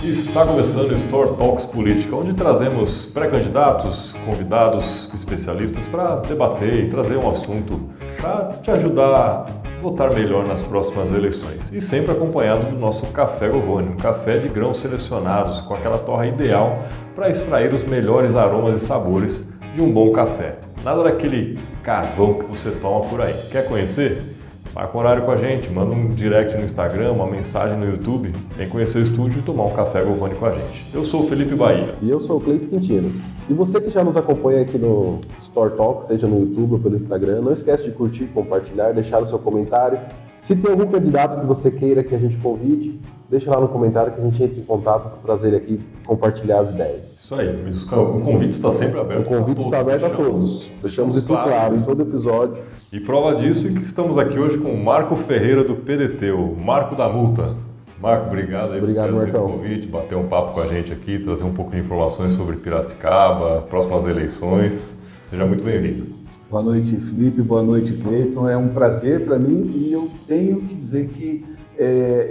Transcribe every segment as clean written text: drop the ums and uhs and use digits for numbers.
Está começando o Store Talks Política, onde trazemos pré-candidatos, convidados, especialistas para debater e trazer um assunto para te ajudar a votar melhor nas próximas eleições. E sempre acompanhado do nosso Café Govone, um café de grãos selecionados com aquela torra ideal para extrair os melhores aromas e sabores de um bom café. Nada daquele carvão que você toma por aí. Quer conhecer? Marca um horário com a gente, manda um direct no Instagram, uma mensagem no YouTube, vem conhecer o estúdio e tomar um café Govone com a gente. Eu sou o Felipe Bahia. E eu sou o Cleito Quintino. E você que já nos acompanha aqui no Store Talk, seja no YouTube ou pelo Instagram, não esquece de curtir, compartilhar, deixar o seu comentário. Se tem algum candidato que você queira que a gente convide, deixa lá no comentário que a gente entra em contato para trazer ele aqui e compartilhar as ideias. Isso aí, o convite está sempre aberto. O convite está aberto a todos. Deixamos isso claro em todo episódio. E prova disso é que estamos aqui hoje com o Marco Ferreira do PDT, o Marco da Multa. Marco, obrigado aí por ter aceito o convite, bater um papo com a gente aqui, trazer um pouco de informações sobre Piracicaba, próximas eleições. Seja muito bem-vindo. Boa noite, Felipe. Boa noite, Cleiton. É um prazer para mim e eu tenho que dizer que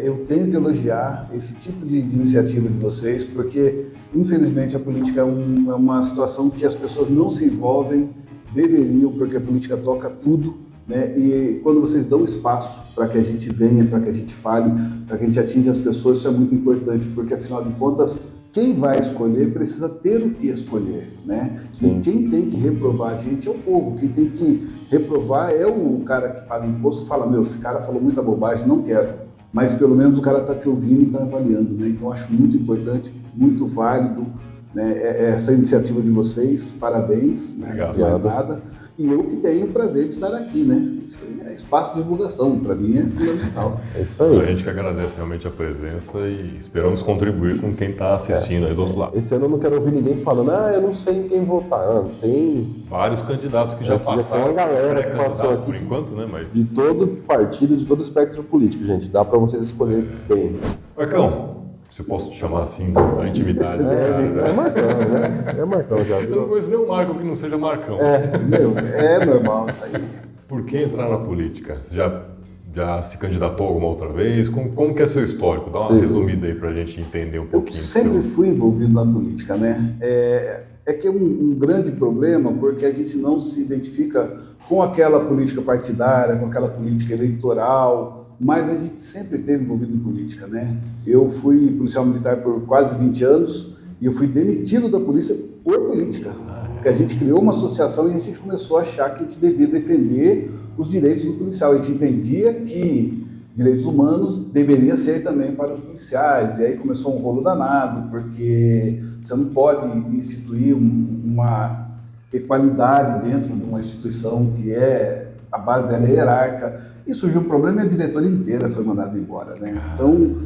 eu tenho que elogiar esse tipo de iniciativa de vocês, porque, infelizmente, a política é uma situação que as pessoas não se envolvem, deveriam, porque a política toca tudo, né? E quando vocês dão espaço para que a gente venha, para que a gente fale, para que a gente atinja as pessoas, isso é muito importante, porque, afinal de contas, quem vai escolher precisa ter o que escolher, né? E quem tem que reprovar a gente é o povo, quem tem que reprovar é o cara que paga imposto e fala, esse cara falou muita bobagem, não quero. Mas pelo menos o cara está te ouvindo e está avaliando, né? Então acho muito importante, muito válido, né, essa iniciativa de vocês, parabéns, né? Obrigado. E eu que tenho o prazer de estar aqui, né? Isso aí é espaço de divulgação, para mim é fundamental. É isso aí. A gente que agradece realmente a presença e esperamos contribuir com quem está assistindo aí do outro lado. Esse ano eu não quero ouvir ninguém falando, eu não sei em quem votar. Tem vários candidatos que já passaram. Tem uma galera que passou aqui, por enquanto, né? Mas de todo partido, de todo espectro político, gente. Dá para vocês escolherem bem. Marcão, se eu posso te chamar assim, na intimidade. É Marcão, né? É Marcão já. Eu não conheço nenhum Marco que não seja Marcão. É normal isso aí. Por que entrar na política? Você já se candidatou alguma outra vez? Como que é seu histórico? Dá uma resumida aí pra gente entender um pouquinho. Eu sempre fui envolvido na política, né? É que é um grande problema porque a gente não se identifica com aquela política partidária, com aquela política eleitoral, mas a gente sempre esteve envolvido em política, né? Eu fui policial militar por quase 20 anos e eu fui demitido da polícia por política. Porque a gente criou uma associação e a gente começou a achar que a gente devia defender os direitos do policial. A gente entendia que direitos humanos deveria ser também para os policiais. E aí começou um rolo danado, porque você não pode instituir uma equalidade dentro de uma instituição que é a base dela é hierárquica. E surgiu um problema e a diretoria inteira foi mandada embora, né? Então,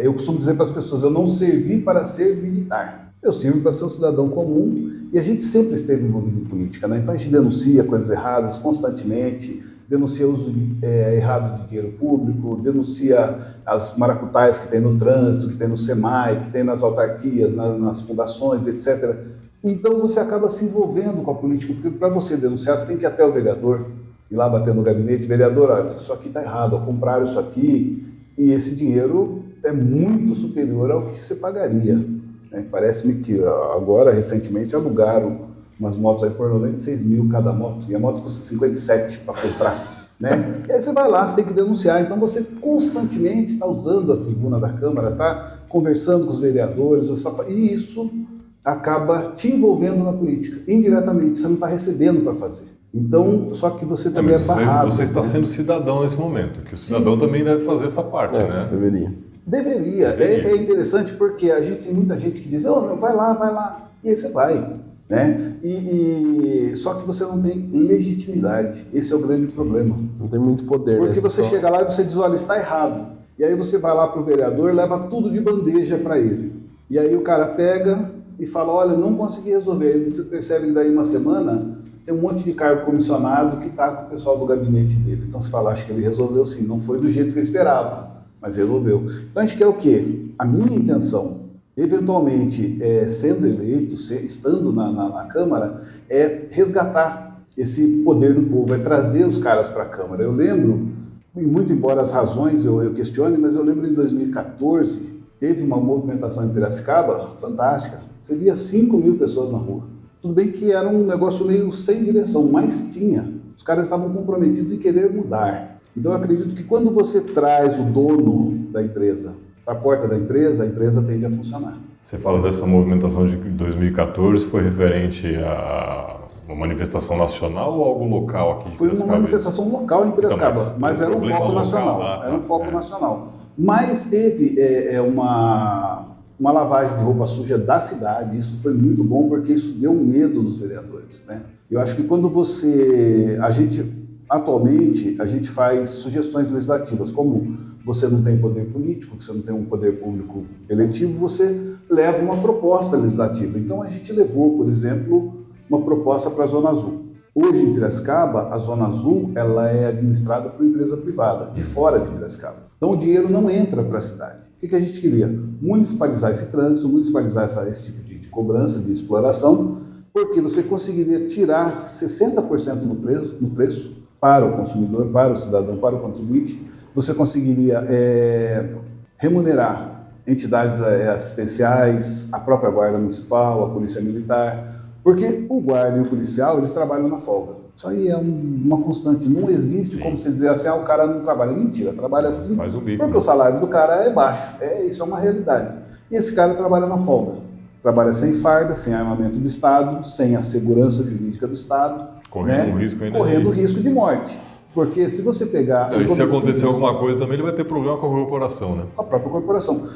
eu costumo dizer para as pessoas, eu não servi para ser militar. Eu sirvo para ser um cidadão comum e a gente sempre esteve envolvido em política, né? Então a gente denuncia coisas erradas constantemente, denuncia o uso errado de dinheiro público, denuncia as maracutaias que tem no trânsito, que tem no SEMAI, que tem nas autarquias, nas fundações, etc. Então você acaba se envolvendo com a política, porque para você denunciar, você tem que ir até o vereador, ir lá bater no gabinete, vereador, olha, isso aqui está errado, compraram isso aqui, e esse dinheiro é muito superior ao que você pagaria. Né? Parece-me que agora, recentemente, alugaram umas motos aí por 96 mil cada moto, e a moto custa 57 para comprar. Né? E aí você vai lá, você tem que denunciar, então você constantemente está usando a tribuna da Câmara, está conversando com os vereadores, e isso acaba te envolvendo na política, indiretamente, você não está recebendo para fazer. Então, só que você também é barrado. Você está sendo cidadão nesse momento, que o cidadão também deve fazer essa parte, né? Deveria. É interessante porque tem muita gente que diz, vai lá, e aí você vai, né? Só que você não tem legitimidade, esse é o grande problema. Não tem muito poder. Porque você chega lá e você diz, olha, está errado. E aí você vai lá para o vereador, leva tudo de bandeja para ele. E aí o cara pega e fala, olha, não consegui resolver. Aí você percebe que daí uma semana tem um monte de cargo comissionado que está com o pessoal do gabinete dele. Então você fala, acho que ele resolveu sim, não foi do jeito que eu esperava, mas resolveu. Então a gente quer o quê? A minha intenção, eventualmente, sendo eleito, estando na Câmara, é resgatar esse poder do povo, é trazer os caras para a Câmara. Eu lembro, e muito embora as razões eu questione, mas eu lembro em 2014, teve uma movimentação em Piracicaba fantástica. Você via 5.000 pessoas na rua. Tudo bem que era um negócio meio sem direção, mas tinha. Os caras estavam comprometidos em querer mudar. Então eu acredito que quando você traz o dono da empresa para a porta da empresa, a empresa tende a funcionar. Você fala dessa movimentação de 2014, foi referente a uma manifestação nacional ou algo local aqui de Piracicaba? Foi uma manifestação local em Piracicaba, Então, mas era um foco nacional. Era um foco nacional. Mas teve uma lavagem de roupa suja da cidade, isso foi muito bom porque isso deu medo nos vereadores, né? Eu acho que quando atualmente a gente faz sugestões legislativas, como você não tem poder político, você não tem um poder público eletivo, você leva uma proposta legislativa. Então a gente levou, por exemplo, uma proposta para a Zona Azul. Hoje em Piracicaba, a Zona Azul ela é administrada por empresa privada, de fora de Piracicaba. Então o dinheiro não entra para a cidade. O que a gente queria? Municipalizar esse trânsito, municipalizar esse tipo de cobrança, de exploração, porque você conseguiria tirar 60% no preço para o consumidor, para o cidadão, para o contribuinte. Você conseguiria remunerar entidades assistenciais, a própria Guarda Municipal, a Polícia Militar, porque o guarda e o policial, eles trabalham na folga. Isso aí é uma constante, não existe como você dizer assim, o cara não trabalha. Mentira, trabalha assim, faz o bico, porque o salário do cara é baixo, isso é uma realidade. E esse cara trabalha na folga, trabalha sem farda, sem armamento do Estado, sem a segurança jurídica do Estado, correndo risco ainda correndo risco de morte. Porque se você pegar... E se acontecer alguma coisa também, ele vai ter problema com a corporação, né? Com a própria corporação.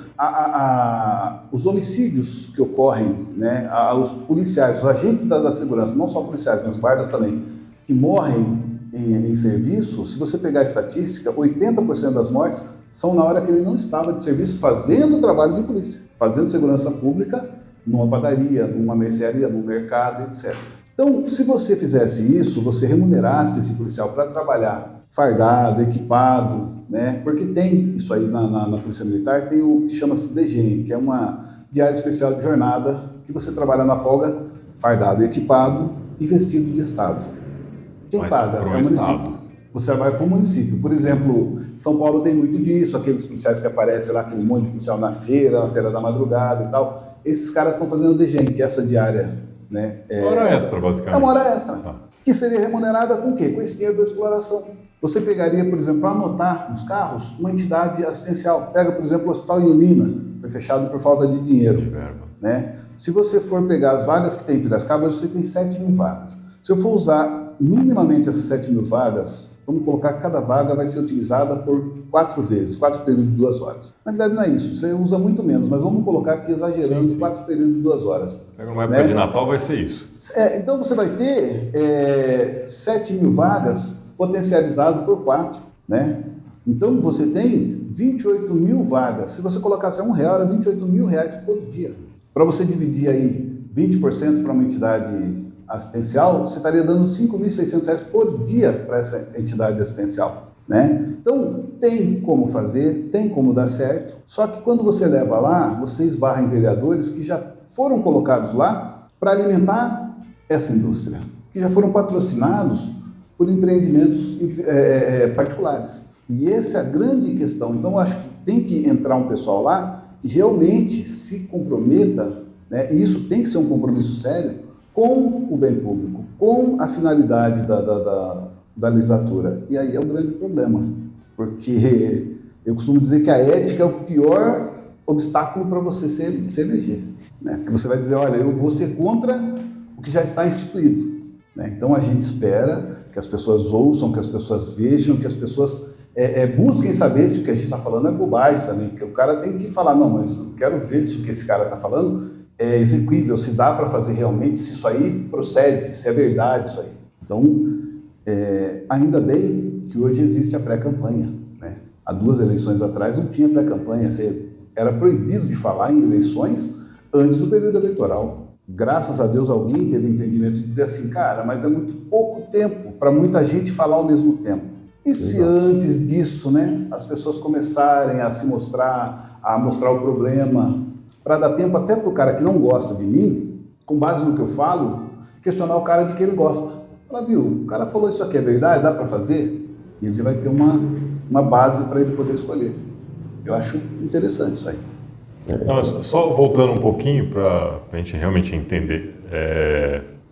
Os homicídios que ocorrem, né, os policiais, os agentes da segurança, não só policiais, mas guardas também, que morrem em serviço, se você pegar a estatística, 80% das mortes são na hora que ele não estava de serviço fazendo o trabalho de polícia, fazendo segurança pública numa padaria, numa mercearia, num mercado, etc. Então, se você fizesse isso, você remunerasse esse policial para trabalhar fardado, equipado, né? Porque tem isso aí na Polícia Militar, tem o que chama-se DGEM, que é uma diária especial de jornada, que você trabalha na folga, fardado, equipado e vestido de Estado. Quem paga é o município. Você vai para o município. Por exemplo, São Paulo tem muito disso, aqueles policiais que aparecem lá, aquele monte de policial na feira da madrugada e tal. Esses caras estão fazendo o DGEM, que é essa diária... Né? Uma hora extra, basicamente. É uma hora extra. Que seria remunerada com o quê? Com esse dinheiro da exploração. Você pegaria, por exemplo, para anotar nos carros, uma entidade assistencial. Pega, por exemplo, o Hospital Iolina, foi fechado por falta de dinheiro. De verba. Né? Se você for pegar as vagas que tem em Piracicaba, hoje você tem 7.000 vagas. Se eu for usar minimamente essas 7.000 vagas, vamos colocar que cada vaga vai ser utilizada por 4 vezes, 4 períodos de 2 horas. Na verdade não é isso, você usa muito menos, mas vamos colocar aqui exagerando, sim. 4 períodos de 2 horas. Pega uma época de Natal, vai ser isso. Então você vai ter 7.000 vagas potencializado por 4, né? Então você tem 28.000 vagas. Se você colocasse R$1, era R$28.000 por dia. Para você dividir aí 20% para uma entidade assistencial, você estaria dando R$5.600 por dia para essa entidade assistencial, né? Então, tem como fazer, tem como dar certo, só que quando você leva lá, você esbarra em vereadores que já foram colocados lá para alimentar essa indústria, que já foram patrocinados por empreendimentos particulares. E essa é a grande questão. Então, eu acho que tem que entrar um pessoal lá que realmente se comprometa, né? E isso tem que ser um compromisso sério, com o bem público, com a finalidade da legislatura. E aí é o grande problema, porque eu costumo dizer que a ética é o pior obstáculo para você se eleger, né? Porque você vai dizer, olha, eu vou ser contra o que já está instituído, né? Então a gente espera que as pessoas ouçam, que as pessoas vejam, que as pessoas busquem saber se o que a gente está falando é bobagem também, porque o cara tem que falar, não, mas eu quero ver se o que esse cara está falando é execuível, se dá para fazer realmente, se isso aí procede, se é verdade isso aí. Então, ainda bem que hoje existe a pré-campanha, né? Há 2 eleições atrás não tinha pré-campanha, era proibido de falar em eleições antes do período eleitoral. Graças a Deus alguém teve o entendimento de dizer assim, cara, mas é muito pouco tempo para muita gente falar ao mesmo tempo. E se antes disso, né, as pessoas começarem a se mostrar, a mostrar o problema, para dar tempo até para o cara que não gosta de mim, com base no que eu falo, questionar o cara de que ele gosta. Fala, viu, o cara falou isso aqui é verdade, dá para fazer? E ele vai ter uma base para ele poder escolher. Eu acho interessante isso aí. Não, só voltando um pouquinho para a gente realmente entender,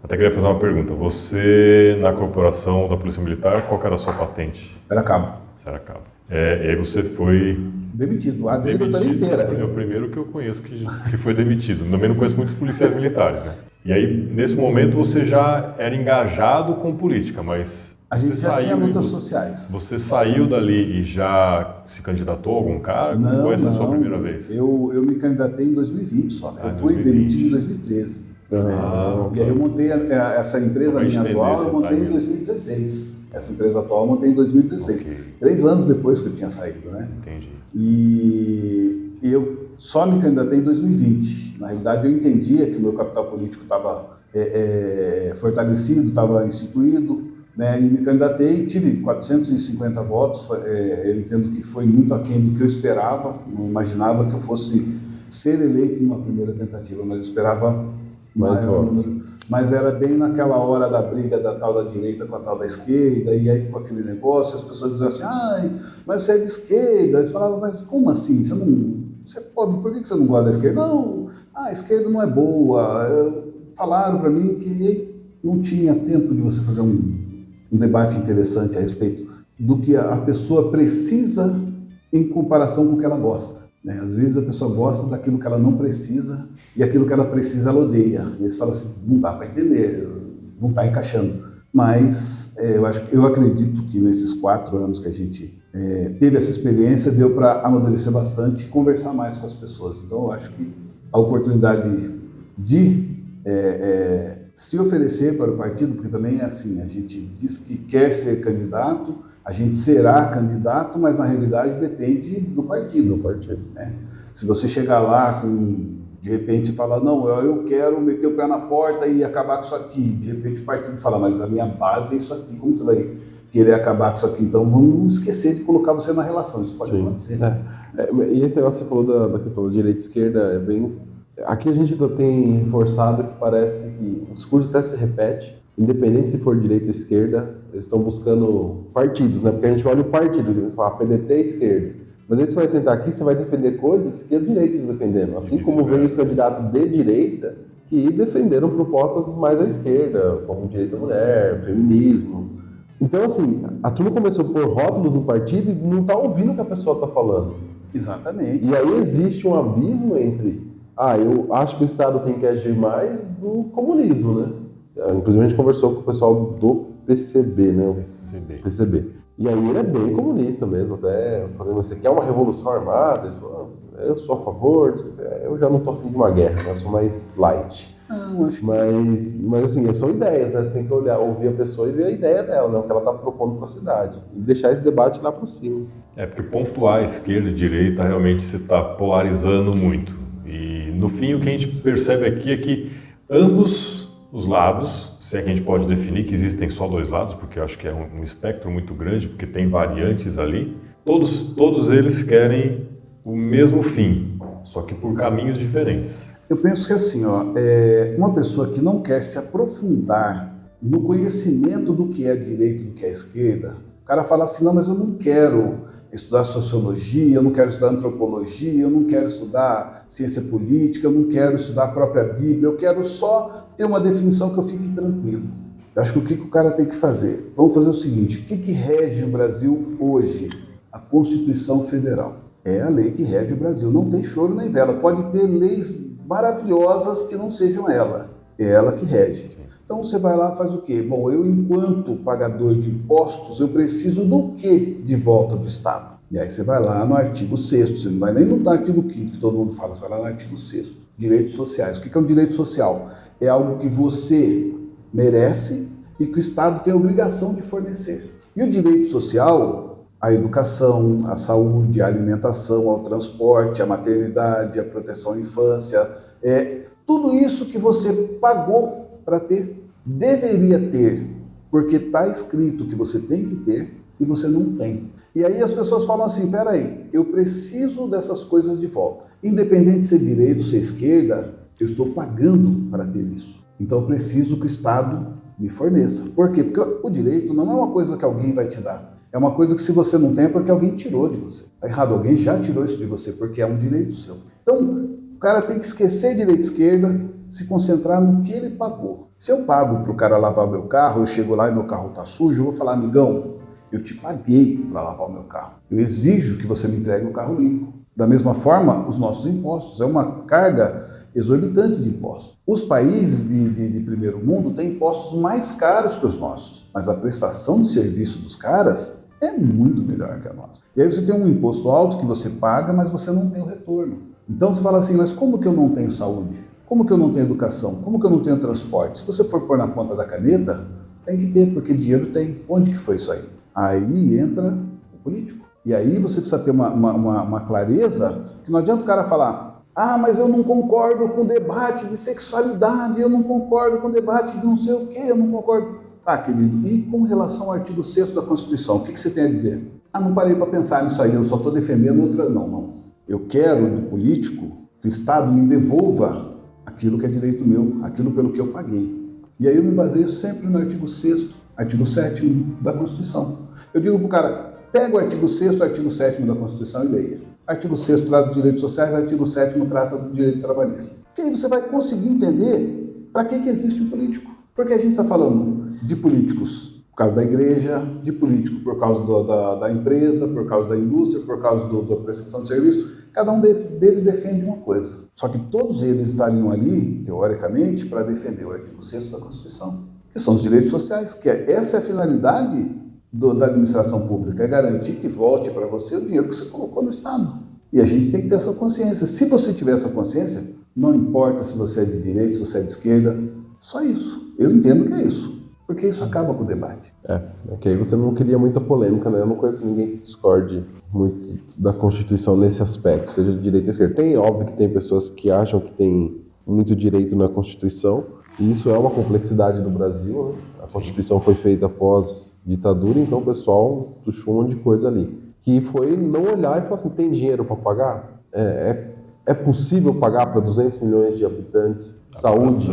até queria fazer uma pergunta. Você, na corporação da Polícia Militar, qual que era a sua patente? Era cabo. Você era cabo. E aí você foi... Demitido, a diretoria inteira. É o primeiro que eu conheço que foi demitido. Também não conheço muitos policiais militares, né? E aí, nesse momento, você já era engajado com política, mas... A gente já tinha lutas sociais. Você saiu dali e já se candidatou a algum cargo? Ou essa é a sua primeira vez? Eu me candidatei em 2020 só. Eu fui demitido em 2013. E aí eu montei essa empresa minha atual, eu montei em 2016. Essa empresa atual eu montei em 2016. 3 anos depois que eu tinha saído, né? Entendi. E eu só me candidatei em 2020. Na realidade, eu entendia que o meu capital político estava fortalecido, estava instituído, né? E me candidatei, tive 450 votos. Eu entendo que foi muito aquém do que eu esperava. Não imaginava que eu fosse ser eleito numa primeira tentativa, mas eu esperava mais votos. Mas era bem naquela hora da briga da tal da direita com a tal da esquerda, e aí ficou aquele negócio, as pessoas diziam assim, mas você é de esquerda. Eles falavam, mas como assim? Você é pobre, por que você não gosta da esquerda? Não, a esquerda não é boa. Falaram para mim que não tinha tempo de você fazer um debate interessante a respeito do que a pessoa precisa em comparação com o que ela gosta. Né? Às vezes a pessoa gosta daquilo que ela não precisa e aquilo que ela precisa ela odeia. E eles falam assim, não dá para entender, não está encaixando. Mas eu acredito que nesses 4 anos que a gente teve essa experiência, deu para amadurecer bastante e conversar mais com as pessoas. Então eu acho que a oportunidade de se oferecer para o partido, porque também é assim, a gente diz que quer ser candidato, a gente será candidato, mas na realidade depende do partido. Né? Se você chegar lá de repente falar, não, eu quero meter o pé na porta e acabar com isso aqui. De repente o partido fala, mas a minha base é isso aqui, como você vai querer acabar com isso aqui? Então vamos esquecer de colocar você na relação, isso pode acontecer. E esse negócio que você falou da questão da direita e esquerda é bem... Aqui a gente tem reforçado que parece que o discurso até se repete, independente se for direita ou esquerda, eles estão buscando partidos, né? Porque a gente olha o partido, a gente fala PDT é esquerda. Mas aí você vai sentar aqui, você vai defender coisas que a direita está defendendo. Assim como veio os candidatos de direita que defenderam propostas mais à esquerda, como direito à mulher, feminismo. Então, assim, a turma começou a pôr rótulos no partido e não está ouvindo o que a pessoa está falando. Exatamente. E aí existe um abismo entre... eu acho que o Estado tem que agir mais do comunismo, né? Inclusive a gente conversou com o pessoal do PCB, né? PCB. E aí ele é bem comunista mesmo, até falando, você quer uma revolução armada? Ele falou, eu sou a favor, eu já não estou afim de uma guerra, né? Eu sou mais light. Mas assim, são ideias, né? Você tem que ouvir a pessoa e ver a ideia dela, né? O que ela está propondo para a cidade. E deixar esse debate lá para cima. Porque pontuar esquerda e direita realmente se está polarizando muito. E no fim o que a gente percebe aqui é que ambos os lados, se é que a gente pode definir que existem só 2 lados, porque eu acho que é um espectro muito grande, porque tem variantes ali, todos eles querem o mesmo fim, só que por caminhos diferentes. Eu penso que assim, uma pessoa que não quer se aprofundar no conhecimento do que é direita e do que é esquerda, o cara fala assim, não, mas eu não quero estudar sociologia, eu não quero estudar antropologia, eu não quero estudar ciência política, eu não quero estudar a própria Bíblia, eu quero só ter uma definição que eu fique tranquilo. Eu acho que o que o cara tem que fazer? Vamos fazer o seguinte, o que rege o Brasil hoje? A Constituição Federal. É a lei que rege o Brasil, não tem choro nem vela. Pode ter leis maravilhosas que não sejam ela, é ela que rege. Então você vai lá e faz o quê? Bom, eu enquanto pagador de impostos, eu preciso do quê de volta do Estado? E aí você vai lá no artigo 6º, você não vai nem no artigo 5º, que todo mundo fala, você vai lá no artigo 6º, direitos sociais. O que é um direito social? É algo que você merece e que o Estado tem a obrigação de fornecer. E o direito social, a educação, a saúde, a alimentação, ao transporte, a maternidade, a proteção à infância, tudo isso que você pagou para ter, deveria ter, porque está escrito que você tem que ter e você não tem. E aí as pessoas falam assim, peraí, eu preciso dessas coisas de volta. Independente de ser direita ou ser esquerda, eu estou pagando para ter isso. Então eu preciso que o Estado me forneça. Por quê? Porque o direito não é uma coisa que alguém vai te dar. É uma coisa que se você não tem é porque alguém tirou de você. Está errado, alguém já tirou isso de você, porque é um direito seu. Então, o cara tem que esquecer direita e esquerda, se concentrar no que ele pagou. Se eu pago para o cara lavar o meu carro, eu chego lá e meu carro está sujo, eu vou falar, amigão, eu te paguei para lavar o meu carro. Eu exijo que você me entregue o carro limpo. Da mesma forma, os nossos impostos. É uma carga exorbitante de impostos. Os países de primeiro mundo têm impostos mais caros que os nossos, mas a prestação de serviço dos caras é muito melhor que a nossa. E aí você tem um imposto alto que você paga, mas você não tem o retorno. Então você fala assim, mas como que eu não tenho saúde? Como que eu não tenho educação? Como que eu não tenho transporte? Se você for pôr na ponta da caneta, tem que ter, porque dinheiro tem. Onde que foi isso aí? Aí entra o político. E aí você precisa ter uma clareza, que não adianta o cara falar, ah, mas eu não concordo com o debate de sexualidade, eu não concordo com o debate de não sei o quê, eu não concordo. Tá, querido, e com relação ao artigo 6º da Constituição, o que você tem a dizer? Ah, não parei para pensar nisso aí, eu só estou defendendo outra... Não. Eu quero do político que o Estado me devolva aquilo que é direito meu, aquilo pelo que eu paguei. E aí eu me baseio sempre no artigo 6º, artigo 7º da Constituição. Eu digo para o cara, pega o artigo 6º, artigo 7º da Constituição e leia. Artigo 6º trata dos direitos sociais, artigo 7º trata dos direitos trabalhistas. Porque aí você vai conseguir entender para que existe o político. Porque a gente está falando de políticos por causa da igreja, de político por causa da empresa, por causa da indústria, por causa da prestação de serviço. Cada um deles defende uma coisa. Só que todos eles estariam ali, teoricamente, para defender o artigo 6º da Constituição, que são os direitos sociais, que essa é a finalidade da administração pública, é garantir que volte para você o dinheiro que você colocou no Estado. E a gente tem que ter essa consciência. Se você tiver essa consciência, não importa se você é de direita, se você é de esquerda, só isso. Eu entendo que é isso, porque isso acaba com o debate. É que aí você não queria muita polêmica, né? Eu não conheço ninguém que discorde muito da Constituição nesse aspecto, seja de direita ou esquerda. Tem, óbvio que tem pessoas que acham que tem muito direito na Constituição, e isso é uma complexidade do Brasil, né? A Constituição foi feita após ditadura, então o pessoal puxou um monte de coisa ali. Que foi não olhar e falar assim, tem dinheiro para pagar? É possível pagar para 200 milhões de habitantes? Saúde,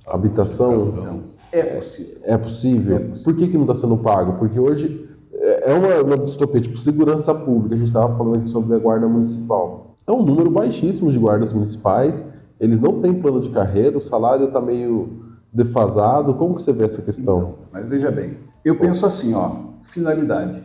habitação? Então, é possível. É possível? Por que não está sendo pago? Porque hoje é uma distopia, tipo segurança pública. A gente estava falando aqui sobre a guarda municipal. É um número baixíssimo de guardas municipais, eles não têm plano de carreira, o salário está meio defasado. Como que você vê essa questão? Então, mas veja bem, eu penso assim, finalidade.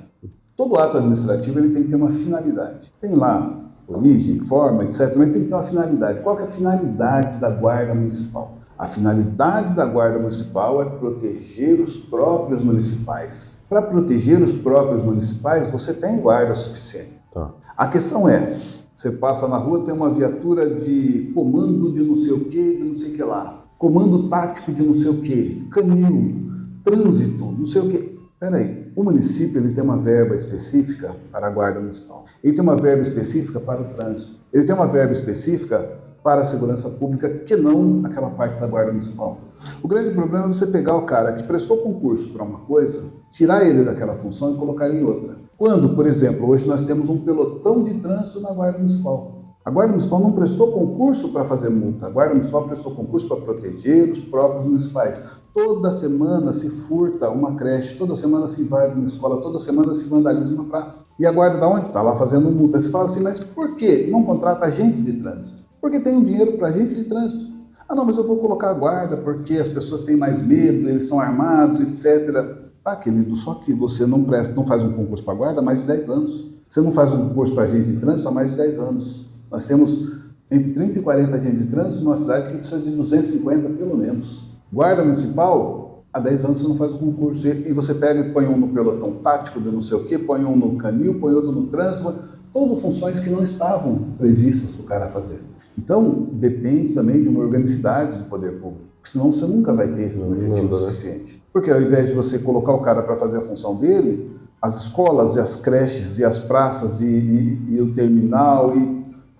Todo ato administrativo ele tem que ter uma finalidade. Tem lá origem, forma, etc. Mas tem que ter uma finalidade. Qual que é a finalidade da guarda municipal? A finalidade da guarda municipal é proteger os próprios municipais. Para proteger os próprios municipais, você tem guardas suficientes. Tá. A questão é, você passa na rua, tem uma viatura de comando de não sei o que, de não sei o que lá. Comando tático de não sei o que, canil, trânsito, não sei o que. Peraí, o município ele tem uma verba específica para a guarda municipal. Ele tem uma verba específica para o trânsito. Ele tem uma verba específica para a segurança pública, que não aquela parte da guarda municipal. O grande problema é você pegar o cara que prestou concurso para uma coisa, tirar ele daquela função e colocar ele em outra. Quando, por exemplo, hoje nós temos um pelotão de trânsito na guarda municipal. A guarda municipal não prestou concurso para fazer multa, a guarda municipal prestou concurso para proteger os próprios municipais. Toda semana se furta uma creche, toda semana se invade uma escola, toda semana se vandaliza uma praça. E a guarda da onde? Está lá fazendo multa. Você fala assim, mas por que não contrata agente de trânsito? Porque tem um dinheiro para agente de trânsito. Ah não, mas eu vou colocar a guarda porque as pessoas têm mais medo, eles estão armados, etc. Tá, querido, só que você não faz um concurso para guarda há mais de 10 anos. Você não faz um concurso para agente de trânsito há mais de 10 anos. Nós temos entre 30 e 40 agentes de trânsito numa cidade que precisa de 250 pelo menos. Guarda municipal, há 10 anos você não faz o concurso. E você pega e põe um no pelotão tático de não sei o quê, põe um no canil, põe outro no trânsito, todas funções que não estavam previstas para o cara fazer. Então, depende também de uma organicidade do poder público, porque senão você nunca vai ter um efetivo suficiente. Porque ao invés de você colocar o cara para fazer a função dele, as escolas e as creches e as praças e o terminal,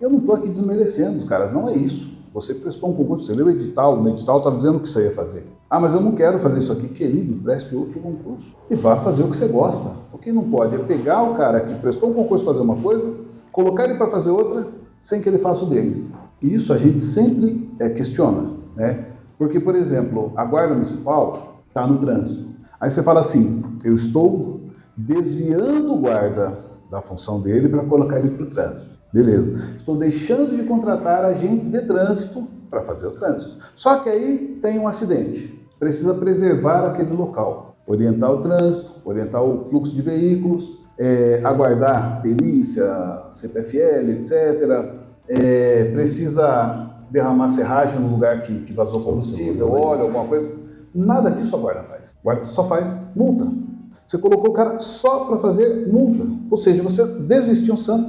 eu não estou aqui desmerecendo os caras, não é isso. Você prestou um concurso, você leu o edital, no edital está dizendo o que você ia fazer. Ah, mas eu não quero fazer isso aqui, querido, preste outro concurso e vá fazer o que você gosta. O que não pode é pegar o cara que prestou um concurso para fazer uma coisa, colocar ele para fazer outra, sem que ele faça o dele. E isso a gente sempre questiona, né? Porque, por exemplo, a guarda municipal está no trânsito. Aí você fala assim, eu estou desviando o guarda da função dele para colocar ele para o trânsito. Beleza. Estou deixando de contratar agentes de trânsito para fazer o trânsito. Só que aí tem um acidente. Precisa preservar aquele local. Orientar o trânsito, orientar o fluxo de veículos, aguardar perícia, CPFL, etc. Precisa derramar serragem no lugar que vazou combustível, óleo, alguma coisa. Nada disso a guarda faz. A guarda só faz multa. Você colocou o cara só para fazer multa. Ou seja, você desvestiu um santo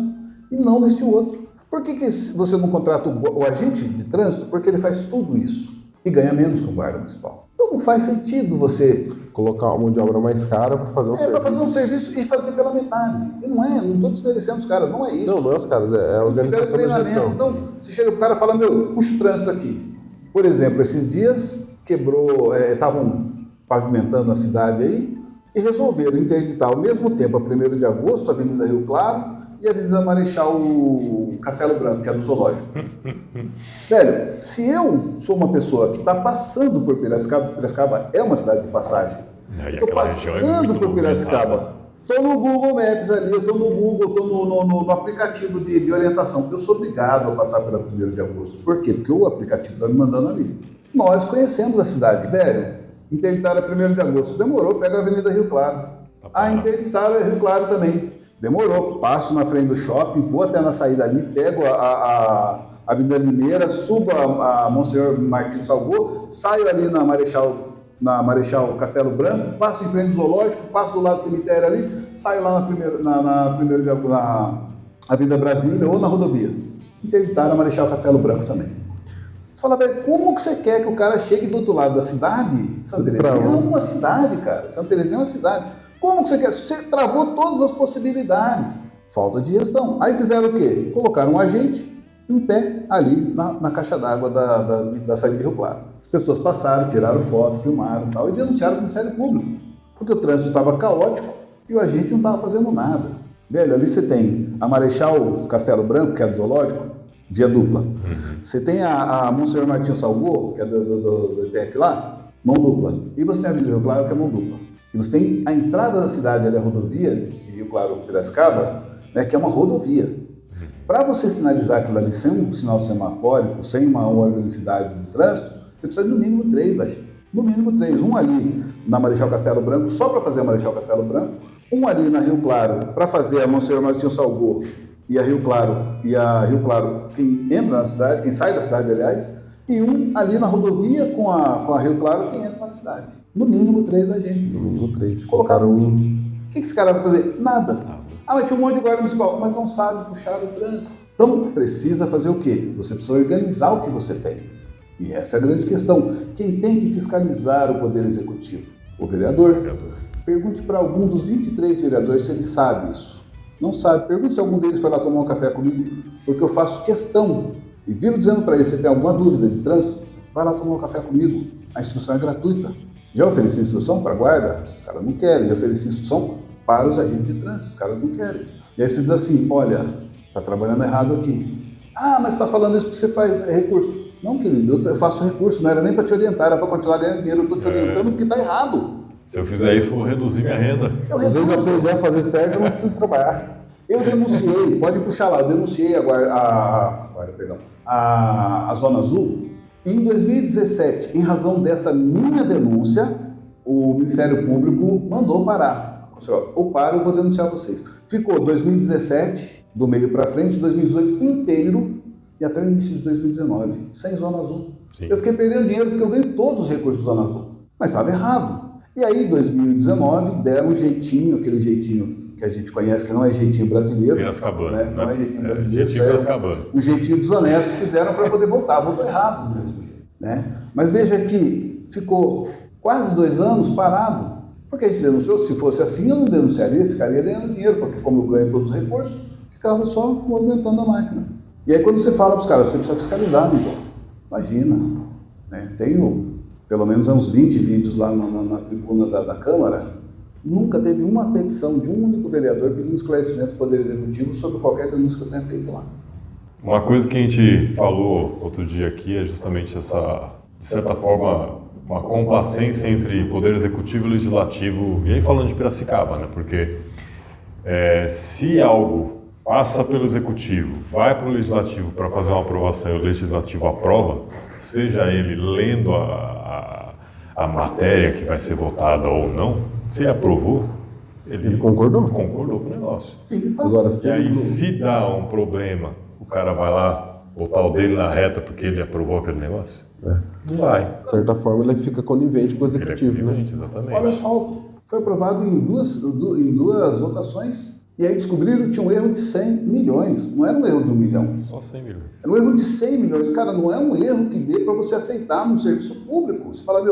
e não vestiu outro. Por que você não contrata o agente de trânsito? Porque ele faz tudo isso e ganha menos que o guarda municipal. Então não faz sentido você colocar uma mão de obra mais cara para fazer um serviço. Para fazer um serviço e fazer pela metade. E não estou desmerecendo os caras, não é isso. Não é os caras, é a organização da gestão. Então, você chega pro cara e fala, puxa o trânsito aqui. Por exemplo, esses dias quebrou, estavam pavimentando a cidade aí e resolveram interditar ao mesmo tempo, a 1º de agosto, a Avenida Rio Claro e a Avenida Marechal Castelo Branco, que é do Zoológico. Velho, se eu sou uma pessoa que está passando por Piracicaba é uma cidade de passagem. Estou passando por Piracicaba, estou no Google Maps ali, estou no Google, estou no aplicativo de orientação. Eu sou obrigado a passar pela 1º de agosto. Por quê? Porque o aplicativo está me mandando ali. Nós conhecemos a cidade, velho. Interditaram a 1º de agosto. Demorou, pega a Avenida Rio Claro. Interditaram a Rio Claro também. Demorou, passo na frente do shopping, vou até na saída ali, pego a Avenida Mineira, subo a Monsenhor Martins Salgô, saio ali na Marechal Castelo Branco, passo em frente do Zoológico, passo do lado do cemitério ali, saio lá na Avenida Brasília ou na rodovia. Interditaram a Marechal Castelo Branco também. Você fala, velho, como que você quer que o cara chegue do outro lado da cidade? Santa Terezinha é uma cidade, cara. Santa Terezinha é uma cidade. Como que você quer? Você travou todas as possibilidades. Falta de gestão. Aí fizeram o quê? Colocaram um agente em pé ali na caixa d'água da saída de Rio Claro. As pessoas passaram, tiraram foto, filmaram e tal, e denunciaram o Ministério Público. Porque o trânsito estava caótico e o agente não estava fazendo nada. Velho, ali você tem a Marechal Castelo Branco, que é do Zoológico, via dupla. Você tem a Monsenhor Martins Salgô, que é do ETEC lá, mão dupla. E você tem a Avenida Rio Claro, que é mão dupla. E você tem a entrada da cidade, ali, a rodovia de Rio Claro Piracicaba, né, que é uma rodovia. Para você sinalizar aquilo ali sem um sinal semafórico, sem uma organicidade do trânsito, você precisa de no mínimo 3 agentes. No mínimo 3. Um ali na Marechal Castelo Branco, só para fazer a Marechal Castelo Branco. Um ali na Rio Claro, para fazer a Monsenhor Martins Salgô e a Rio Claro, quem entra na cidade, quem sai da cidade, aliás. E um ali na rodovia com a Rio Claro, quem entra na cidade. No mínimo 3 agentes. No mínimo 3. Colocaram um. O que esse cara vai fazer? Nada. Mas tinha um monte de guarda municipal, mas não sabe puxar o trânsito. Então precisa fazer o quê? Você precisa organizar o que você tem. E essa é a grande questão. Quem tem que fiscalizar o Poder Executivo? O vereador. Pergunte para algum dos 23 vereadores se ele sabe isso. Não sabe. Pergunte se algum deles foi lá tomar um café comigo, porque eu faço questão. E vivo dizendo para ele, se tem alguma dúvida de trânsito, vai lá tomar um café comigo. A instrução é gratuita. Já ofereci instrução para a guarda? Os caras não querem. Já ofereci instrução para os agentes de trânsito? Os caras não querem. E aí você diz assim, olha, está trabalhando errado aqui. Mas você está falando isso porque você faz recurso. Não, querido, eu faço recurso, não era nem para te orientar, era para continuar ganhando dinheiro. Eu estou te orientando porque está errado. Se eu fizer isso, eu vou reduzir minha renda. Às vezes eu aprendi a fazer certo, eu não preciso trabalhar. Eu denunciei, pode puxar lá, eu denunciei a Zona Azul. Em 2017, em razão dessa minha denúncia, o Ministério Público mandou parar. Ou para, eu vou denunciar vocês. Ficou 2017, do meio para frente, 2018 inteiro e até o início de 2019, sem Zona Azul. Sim. Eu fiquei perdendo dinheiro porque eu ganhei todos os recursos da Zona Azul, mas estava errado. E aí, em 2019, deram um jeitinho, aquele jeitinho que a gente conhece, que não é jeitinho brasileiro. Piracicabana. Né? Não é jeitinho brasileiro. Jeitinho Piracicabana. Um jeitinho desonesto fizeram para poder voltar. Voltou errado do mesmo jeito. Né? Mas veja que ficou quase 2 anos parado. Porque a gente denunciou. Se fosse assim, eu não denunciaria, ficaria ganhando dinheiro, porque como eu ganho todos os recursos, ficava só movimentando a máquina. E aí quando você fala para os caras, você precisa fiscalizar, então. Imagina. Né? Tenho pelo menos uns 20 vídeos lá na tribuna da Câmara. Nunca teve uma petição de um único vereador pedindo esclarecimento do Poder Executivo sobre qualquer denúncia que eu tenha feito lá. Uma coisa que a gente falou outro dia aqui é justamente essa, de certa forma, uma complacência entre Poder Executivo e Legislativo, e aí falando de Piracicaba, né? Porque se algo passa pelo executivo, vai para o legislativo para fazer uma aprovação e o legislativo aprova, seja ele lendo a matéria que vai ser votada ou não, se ele aprovou, ele concordou com o negócio. Sim. Agora, E aí, se dá um problema, o cara vai lá botar o dele na reta porque ele aprovou aquele negócio? Não vai. De certa forma, ele fica conivente com o Ele é executivo, conivente, né? exatamente. Olha o asfalto. Foi aprovado em duas votações. E aí descobriram que tinha um erro de 100 milhões. Não era um erro de 1 milhão. Só 100 milhões. Era um erro de 100 milhões. Cara, não é um erro que dê para você aceitar num serviço público. Você fala,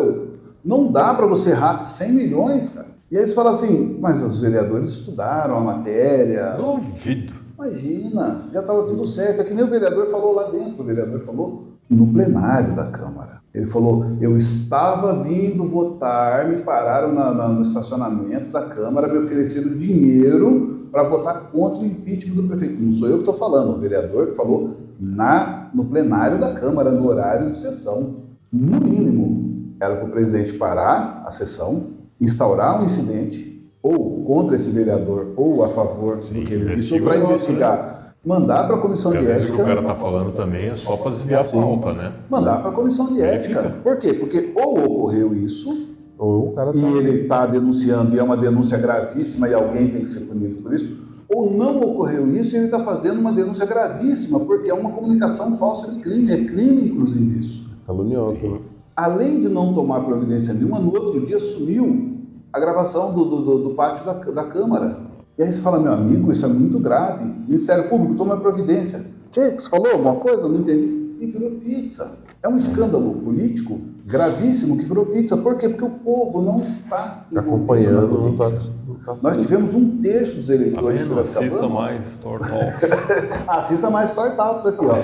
não dá para você errar 100 milhões, cara. E aí você fala assim, mas os vereadores estudaram a matéria. Duvido. Imagina, já estava tudo certo. É que nem o vereador falou lá dentro. O vereador falou no plenário da Câmara. Ele falou, eu estava vindo votar, me pararam no estacionamento da Câmara, me ofereceram dinheiro para votar contra o impeachment do prefeito. Não sou eu que estou falando, o vereador que falou no plenário da Câmara, no horário de sessão. No mínimo, era para o presidente parar a sessão, instaurar um incidente, ou contra esse vereador, ou a favor do que ele disse, ou para investigar. Mandar para a comissão de ética. Às vezes o que o cara está falando também é só para desviar a pauta, né? Mandar para a comissão de ética. Por quê? Porque ou ocorreu isso, Ou o cara e ele está denunciando, e é uma denúncia gravíssima, e alguém tem que ser punido por isso, ou não ocorreu isso, e ele está fazendo uma denúncia gravíssima, porque é uma comunicação falsa de crime, é crime, inclusive, isso. calunioso, né? Além de não tomar providência nenhuma, no outro dia sumiu a gravação do pátio da Câmara. E aí você fala, meu amigo, isso é muito grave. Ministério Público, toma providência. O que? Você falou alguma coisa? Não entendi. E virou pizza. É um escândalo político gravíssimo que virou pizza. Por quê? Porque o povo não está Acompanhando, não está. Nós tivemos 1/3 dos eleitores de Assista Piracicaba. mais Store Talks. Assista mais Store Talks aqui, ó.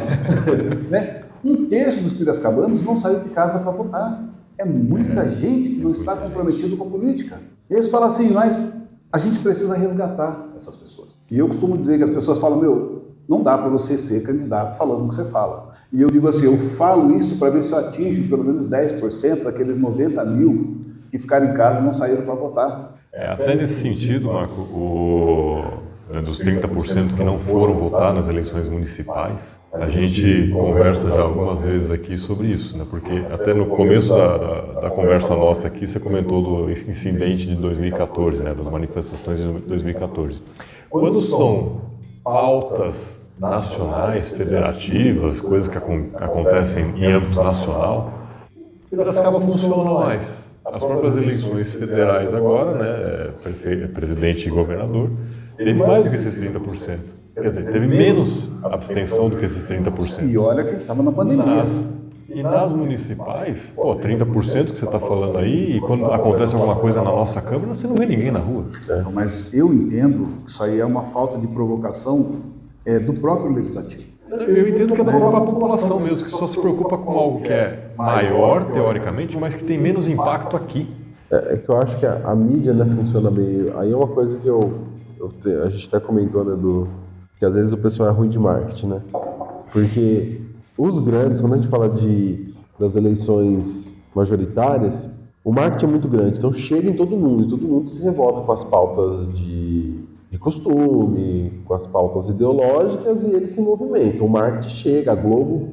Né? 1/3 dos piracabanos não saiu de casa para votar. É muita gente que não está comprometido com a política. E eles falam assim, mas a gente precisa resgatar essas pessoas. E eu costumo dizer que as pessoas falam, não dá para você ser candidato falando o que você fala. E eu digo assim, eu falo isso para ver se eu atingo pelo menos 10% daqueles 90 mil que ficaram em casa e não saíram para votar. Até nesse sentido, Marco, dos 30% que não foram votar nas eleições municipais, a gente conversa já algumas vezes aqui sobre isso, né? Porque até no começo da conversa nossa aqui, você comentou do incidente de 2014, né? Das manifestações de 2014. Quando são pautas nacionais, federativas, coisas que acontecem em âmbito nacional, Piracicaba funciona mais. As próprias eleições federais agora, né, presidente e governador, teve mais do que esses 30%. Quer dizer, teve menos abstenção do que esses 30%. E olha que a gente estava na pandemia. E nas municipais, 30% que você está falando aí, e quando acontece alguma coisa na nossa Câmara, você não vê ninguém na rua. Então, mas eu entendo que isso aí é uma falta de provocação do próprio legislativo. Eu entendo que é da própria população mesmo, que só se preocupa com algo que é maior, teoricamente, mas que tem menos impacto aqui. É que eu acho que a mídia, né, funciona meio... Aí é uma coisa que a gente até comentou, né, que às vezes o pessoal é ruim de marketing, né? Porque os grandes, quando a gente fala das eleições majoritárias, o marketing é muito grande, então chega em todo mundo, e todo mundo se revolta com as pautas de costume, com as pautas ideológicas, e eles se movimentam. O marketing chega, a Globo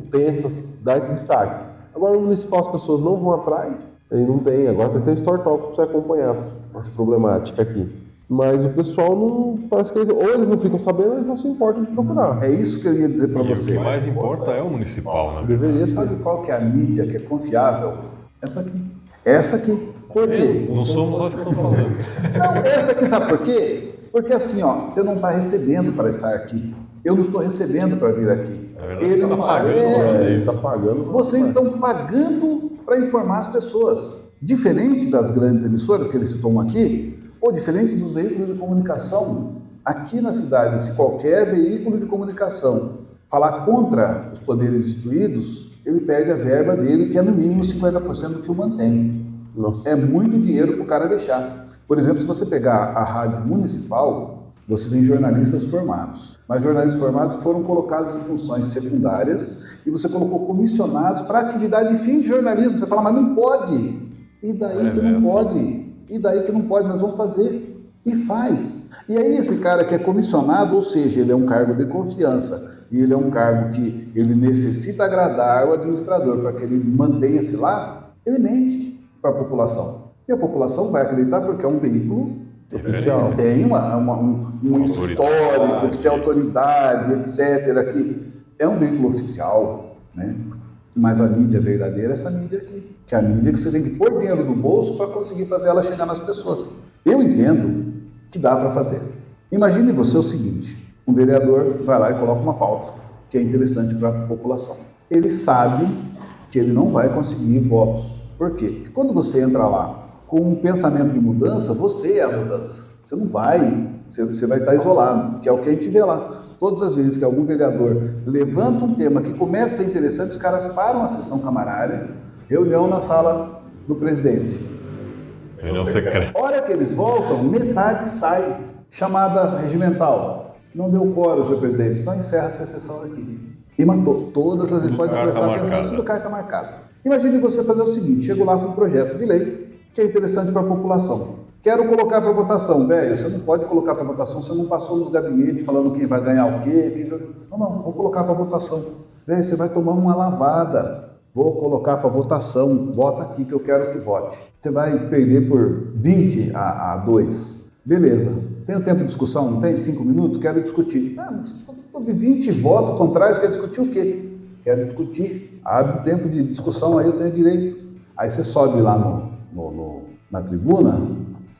dá esse destaque. Agora no municipal as pessoas não vão atrás, e não tem, agora tem Store Talk para você acompanhar essa problemática aqui. Mas o pessoal não, parece que ou eles não ficam sabendo, ou eles não se importam de procurar. É isso que eu ia dizer para você. O que mais importa é o municipal, né? Deveria, sabe qual que é a mídia que é confiável? Essa aqui. Essa aqui. Por quê? Não somos nós que estamos falando. Não, essa aqui, sabe por quê? Porque assim, você não está recebendo para estar aqui. Eu não estou recebendo para vir aqui. Ele está pagando. Está pagando. Vocês estão pagando para informar as pessoas. Diferente das grandes emissoras que eles citam aqui, ou diferente dos veículos de comunicação. Aqui na cidade, se qualquer veículo de comunicação falar contra os poderes instituídos, ele perde a verba dele, que é no mínimo 50% do que o mantém. Nossa. É muito dinheiro para o cara deixar. Por exemplo, se você pegar a rádio municipal, você tem jornalistas formados. Mas jornalistas formados foram colocados em funções secundárias e você colocou comissionados para atividade de fim de jornalismo. Você fala, mas não pode. E daí que não pode? E daí que não pode? Nós vamos fazer. E faz. E aí esse cara que é comissionado, ou seja, ele é um cargo de confiança, e ele é um cargo que ele necessita agradar o administrador para que ele mantenha-se lá, ele mente para a população. E a população vai acreditar porque é um veículo oficial, que tem um histórico, que tem autoridade, etc. Que é um veículo oficial, né? Mas a mídia verdadeira é essa mídia aqui, que é a mídia que você tem que pôr dinheiro no bolso para conseguir fazer ela chegar nas pessoas. Eu entendo que dá para fazer. Imagine você o seguinte, um vereador vai lá e coloca uma pauta que é interessante para a população. Ele sabe que ele não vai conseguir votos. Por quê? Porque quando você entra lá com um pensamento de mudança, você é a mudança. Você não vai, você vai estar isolado, que é o que a gente vê lá. Todas as vezes que algum vereador levanta um tema que começa a ser interessante, os caras param a sessão camarária, reunião na sala do presidente. Reunião secreta. Hora que eles voltam, metade sai, chamada regimental. Não deu quórum, senhor presidente, então encerra-se a sessão aqui. E matou todas as vezes, pode prestar atenção, tudo carta marcada. Imagine você fazer o seguinte, chego lá com um projeto de lei que é interessante para a população. Quero colocar para votação, velho, você não pode colocar para votação, você não passou nos gabinetes falando quem vai ganhar o quê. Não, vou colocar para votação. Velho, você vai tomar uma lavada. Vou colocar para votação, vota aqui que eu quero que vote. Você vai perder por 20 a 2. Beleza. Tem tempo de discussão? Não tem? 5 minutos? Quero discutir. Estou de 20 votos contrários, quer discutir o quê? Quero discutir. Abre o tempo de discussão, aí eu tenho direito. Aí você sobe lá na tribuna,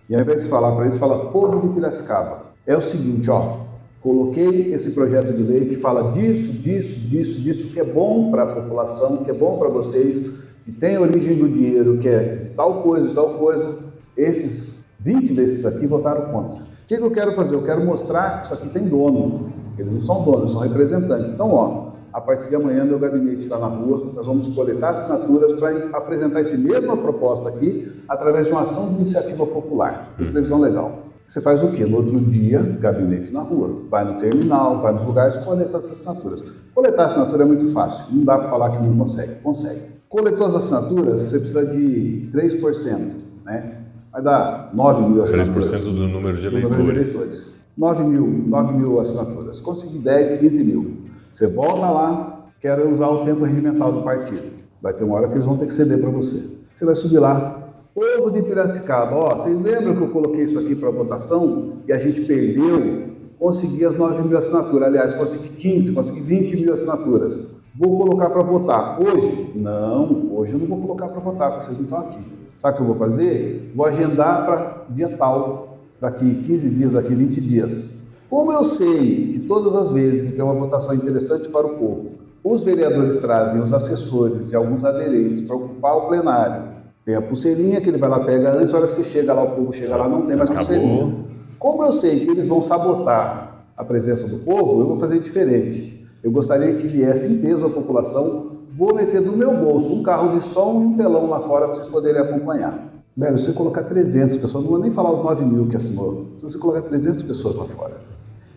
e ao invés de falar para eles, fala, povo de Piracicaba, é o seguinte, ó, coloquei esse projeto de lei que fala disso, que é bom para a população, que é bom para vocês, que tem a origem do dinheiro, que é de tal coisa, esses 20 desses aqui votaram contra. O que eu quero fazer? Eu quero mostrar que isso aqui tem dono, eles não são donos, são representantes. Então, ó, a partir de amanhã meu gabinete está na rua, nós vamos coletar assinaturas para apresentar essa mesma proposta aqui através de uma ação de iniciativa popular, de previsão legal. Você faz o quê? No outro dia, gabinete na rua, vai no terminal, vai nos lugares, coleta as assinaturas. Coletar assinatura é muito fácil, não dá para falar que não consegue, consegue. Coletou as assinaturas, você precisa de 3%, né? Vai dar 9 mil assinaturas. 3% do número de eleitores. 9 mil assinaturas. Consegui 10, 15 mil. Você volta lá, quero usar o tempo regimental do partido. Vai ter uma hora que eles vão ter que ceder para você. Você vai subir lá, povo de Piracicaba, ó, vocês lembram que eu coloquei isso aqui para votação e a gente perdeu? Consegui as 9 mil assinaturas, aliás, consegui 15, consegui 20 mil assinaturas. Vou colocar para votar. Hoje? Não, hoje eu não vou colocar para votar, porque vocês não estão aqui. Sabe o que eu vou fazer? Vou agendar para dia tal, daqui 15 dias, daqui 20 dias. Como eu sei que todas as vezes que tem uma votação interessante para o povo, os vereadores trazem os assessores e alguns aderentes para ocupar o plenário, tem a pulseirinha que ele vai lá, pega antes, a hora que você chega lá, o povo chega lá, não tem mais pulseirinha. Como eu sei que eles vão sabotar a presença do povo, eu vou fazer diferente. Eu gostaria que viesse em peso a população, vou meter no meu bolso um carro de som e um telão lá fora para vocês poderem acompanhar. Velho, se você colocar 300 pessoas, não vou nem falar os 9 mil que assinou, se você colocar 300 pessoas lá fora,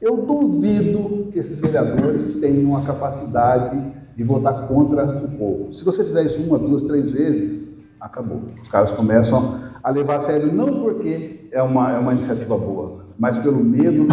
eu duvido que esses vereadores tenham a capacidade de votar contra o povo. Se você fizer isso 1, 2, 3 vezes, acabou. Os caras começam a levar a sério, não porque é uma iniciativa boa, mas pelo medo.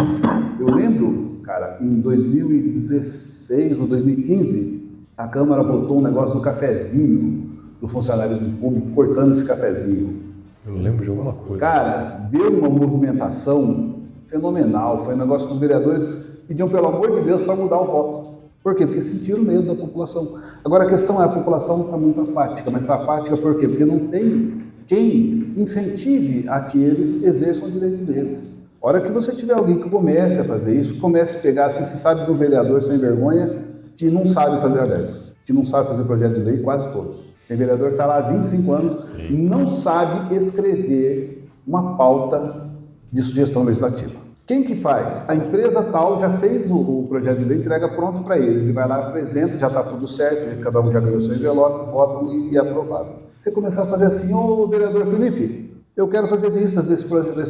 Eu lembro, cara, em 2016 ou 2015, a Câmara votou um negócio do cafezinho, do funcionalismo público, cortando esse cafezinho. Eu lembro de alguma coisa. Cara, deu uma movimentação fenomenal. Foi um negócio que os vereadores pediam, pelo amor de Deus, para mudar o voto. Por quê? Porque sentiram medo da população. Agora a questão é, a população está muito apática, mas está apática por quê? Porque não tem quem incentive a que eles exerçam o direito deles. A hora que você tiver alguém que comece a fazer isso, comece a pegar, assim, você sabe do vereador sem vergonha, que não sabe fazer aliás, que não sabe fazer projeto de lei, quase todos. Tem vereador que está lá há 25 anos, e não sabe escrever uma pauta de sugestão legislativa. Quem que faz? A empresa tal já fez o projeto de lei, entrega pronto para ele. Ele vai lá, apresenta, já está tudo certo, cada um já ganhou seu envelope, votam e é aprovado. Você começar a fazer assim, ô vereador Felipe, eu quero fazer vistas desse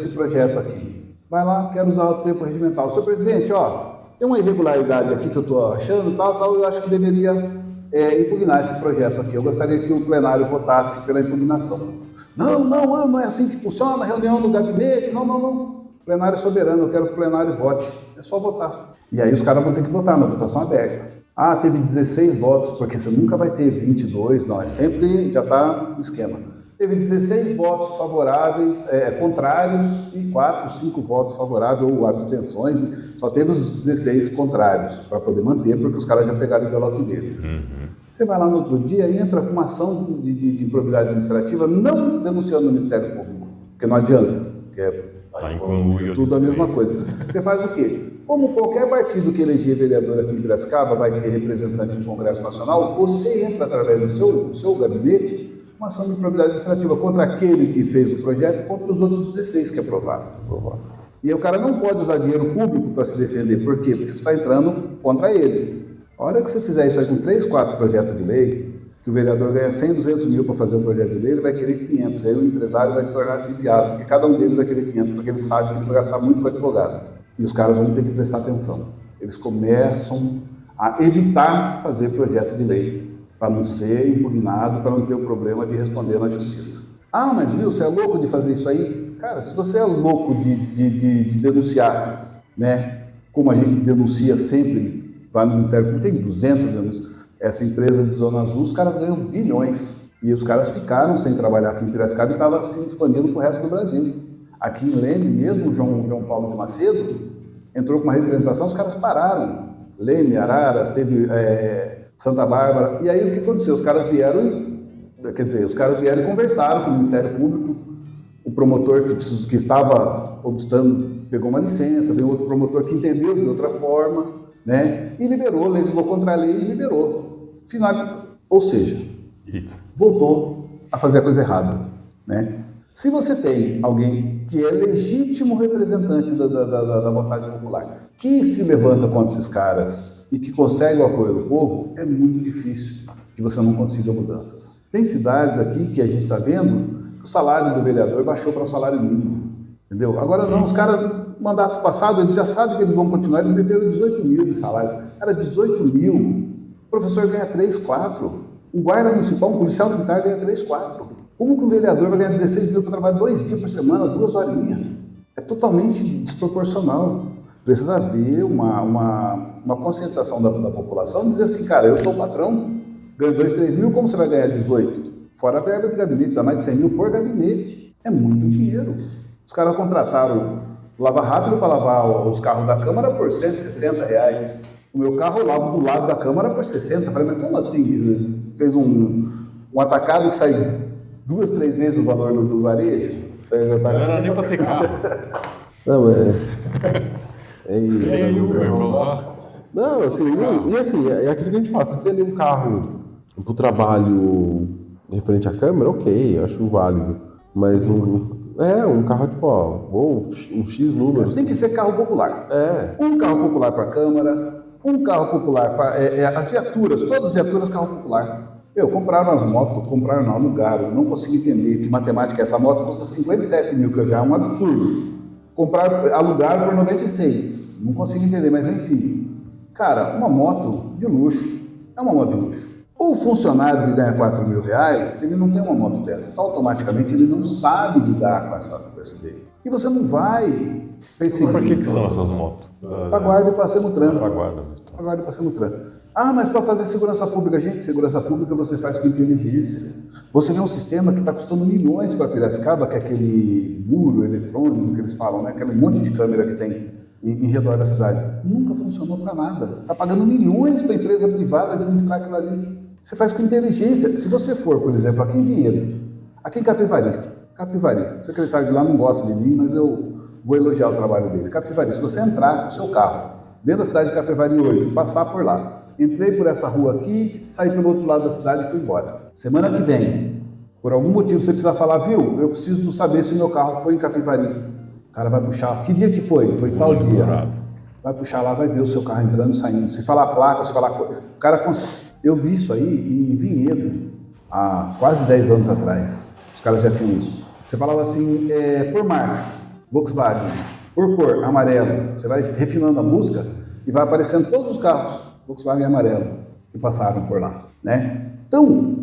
projeto aqui. Vai lá, quero usar o tempo regimental. Senhor presidente, ó, tem uma irregularidade aqui que eu estou achando, tal, eu acho que deveria impugnar esse projeto aqui. Eu gostaria que o plenário votasse pela impugnação. Não é assim que funciona, reunião no gabinete, não. Plenário soberano, eu quero que o plenário vote. É só votar. E aí os caras vão ter que votar na votação aberta. Ah, teve 16 votos, porque você nunca vai ter 22, não, é sempre, já está no esquema. Teve 16 votos favoráveis, contrários e 4, 5 votos favoráveis ou abstenções. Só teve os 16 contrários para poder manter, porque os caras já pegaram o envelope deles. Você vai lá no outro dia e entra com uma ação de improbidade administrativa, não denunciando o Ministério Público, porque não adianta, porque é tudo a mesma coisa. Você faz o quê? Como qualquer partido que eleger vereador aqui em Piracicaba vai ter representante no Congresso Nacional, você entra através do seu gabinete uma ação de improbidade administrativa contra aquele que fez o projeto e contra os outros 16 que aprovaram. E o cara não pode usar dinheiro público para se defender. Por quê? Porque você está entrando contra ele. A hora que você fizer isso aí com 3, 4 projetos de lei, que o vereador ganha 100, 200 mil para fazer um projeto de lei, ele vai querer 500. Aí o empresário vai tornar-se inviável, porque cada um deles vai querer 500, porque ele sabe que ele vai gastar muito com advogado. E os caras vão ter que prestar atenção. Eles começam a evitar fazer projeto de lei, para não ser impugnado, para não ter o problema de responder na justiça. Ah, mas viu, você é louco de fazer isso aí? Cara, se você é louco de denunciar, né, como a gente denuncia sempre, vai no Ministério Público, tem 200 denúncias, essa empresa de Zona Azul, os caras ganham bilhões, e os caras ficaram sem trabalhar aqui em Piracicaba e estavam se expandindo para o resto do Brasil. Aqui em Leme, mesmo o João Paulo de Macedo, entrou com uma representação, os caras pararam. Leme, Araras, teve Santa Bárbara, e aí o que aconteceu? Os caras vieram e conversaram com o Ministério Público, o promotor que estava obstando pegou uma licença, veio outro promotor que entendeu de outra forma, né, e liberou, legislou contra a lei e liberou. Ou seja, voltou a fazer a coisa errada, né? Se você tem alguém que é legítimo representante da vontade popular, que se levanta contra esses caras e que consegue o apoio do povo, é muito difícil que você não consiga mudanças. Tem cidades aqui que a gente está vendo que o salário do vereador baixou para o salário mínimo, entendeu? Agora não, os caras, no mandato passado, eles já sabem que eles vão continuar, eles meteram 18 mil de salário. Cara, 18 mil, o professor ganha 3, 4, um guarda municipal, um policial militar ganha 3, 4. Como que um vereador vai ganhar 16 mil para trabalhar 2 dias por semana, 2 horinhas? É totalmente desproporcional. Precisa haver uma conscientização da população, dizer assim, cara, eu sou o patrão, ganho 2, 3 mil, como você vai ganhar 18? Fora a verba de gabinete, dá mais de 100 mil por gabinete. É muito dinheiro. Os caras contrataram Lava Rápido para lavar os carros da Câmara por R$160. O meu carro eu lavo do lado da Câmara por 60. Eu falei, mas como assim? Fez um atacado que sai 2, 3 vezes o valor do varejo? Não era nem para ter carro. Não, Não, assim, e assim, é aquilo que a gente fala, se tem um carro para o trabalho referente à câmera, ok, eu acho válido, mas um carro tipo, um X número. Tem que ser carro popular. Um carro popular para a Câmara, um carro popular para as viaturas, todas as viaturas carro popular. Compraram as motos, alugaram, não consigo entender que matemática é essa. Moto custa 57 mil, que já é um absurdo. Alugaram por 96, não consigo entender, mas enfim. Cara, uma moto de luxo, é uma moto de luxo. O funcionário que ganha 4 mil reais, ele não tem uma moto dessa, então automaticamente ele não sabe lidar com essa veículo. E você não vai perseguir. Para que são essas motos? Para guarda e para Semutran. Para guarda e para Semutran. Ah, mas para fazer segurança pública, gente, segurança pública você faz com inteligência. Você vê um sistema que está custando milhões para Piracicaba, que é aquele muro eletrônico que eles falam, né? Aquele monte de câmera que tem em redor da cidade. Nunca funcionou para nada. Está pagando milhões para a empresa privada administrar aquilo ali. Você faz com inteligência. Se você for, por exemplo, aqui em Vinhedo, aqui em Capivari, o secretário de lá não gosta de mim, mas eu vou elogiar o trabalho dele. Capivari, se você entrar com o seu carro dentro da cidade de Capivari hoje, passar por lá, entrei por essa rua aqui, saí pelo outro lado da cidade e fui embora. Semana que vem, por algum motivo você precisa falar, viu, eu preciso saber se o meu carro foi em Capivari. O cara vai puxar, que dia que foi? Foi tal dia. Vai puxar lá, vai ver o seu carro entrando e saindo. Se falar placa, se falar coisa. O cara consegue. Eu vi isso aí em Vinhedo, há quase 10 anos atrás. Os caras já tinham isso. Você falava assim, por marca, Volkswagen, por cor, amarelo. Você vai refinando a busca e vai aparecendo todos os carros Volkswagen amarelo que passaram por lá, né? Então,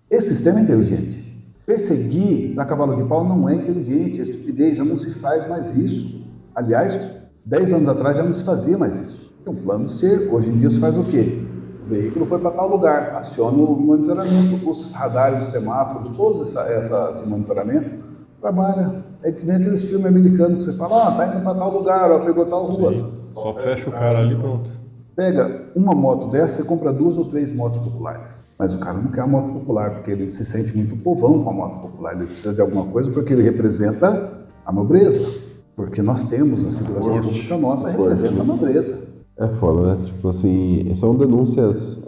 esse sistema é inteligente. Perseguir na cavalo de pau não é inteligente, é estupidez, já não se faz mais isso. Aliás, 10 anos atrás já não se fazia mais isso. Tem um plano de cerco. Hoje em dia se faz o quê? O veículo foi para tal lugar, aciona o monitoramento, os radares, os semáforos, todo esse monitoramento trabalha. É que nem aqueles filmes americanos que você fala, tá indo para tal lugar, ó, pegou tal rua. Sim, só fecha o cara ali, pronto. Pega uma moto dessa, você compra 2 ou 3 motos populares. Mas o cara não quer a moto popular, porque ele se sente muito povão com a moto popular. Ele precisa de alguma coisa porque ele representa a nobreza. Porque nós temos a segurança pública nossa, representa a nobreza. É foda, né? Tipo assim, são denúncias.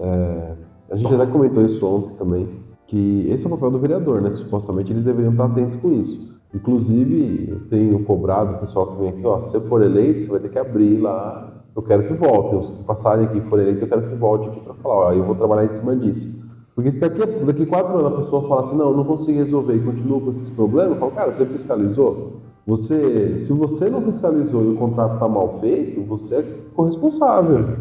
A gente até comentou isso ontem também, que esse é o papel do vereador, né? Supostamente eles deveriam estar atentos com isso. Inclusive, eu tenho cobrado o pessoal que vem aqui, ó, se você for eleito, você vai ter que abrir lá. Eu quero que volte. Os que passarem aqui e forem eleitos, eu quero que volte aqui para falar, ó, eu vou trabalhar em cima disso. Porque se daqui 4 anos a pessoa fala assim, não, eu não consegui resolver e continua com esses problemas, eu falo, cara, você fiscalizou? Se você não fiscalizou e o contrato está mal feito, você é corresponsável.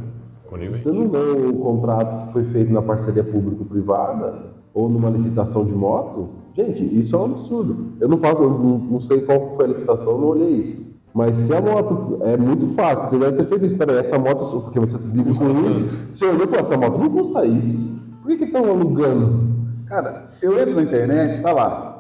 Você não leu o contrato que foi feito na parceria público-privada ou numa licitação de moto, gente, isso é um absurdo. Eu não sei qual foi a licitação, não olhei isso. Mas se a moto é muito fácil, você deve ter feito isso. Peraí, essa moto, porque você vive com isso, você olhou e falou, essa moto não custa isso. Por que estão alugando? Cara, eu entro na internet, tá lá.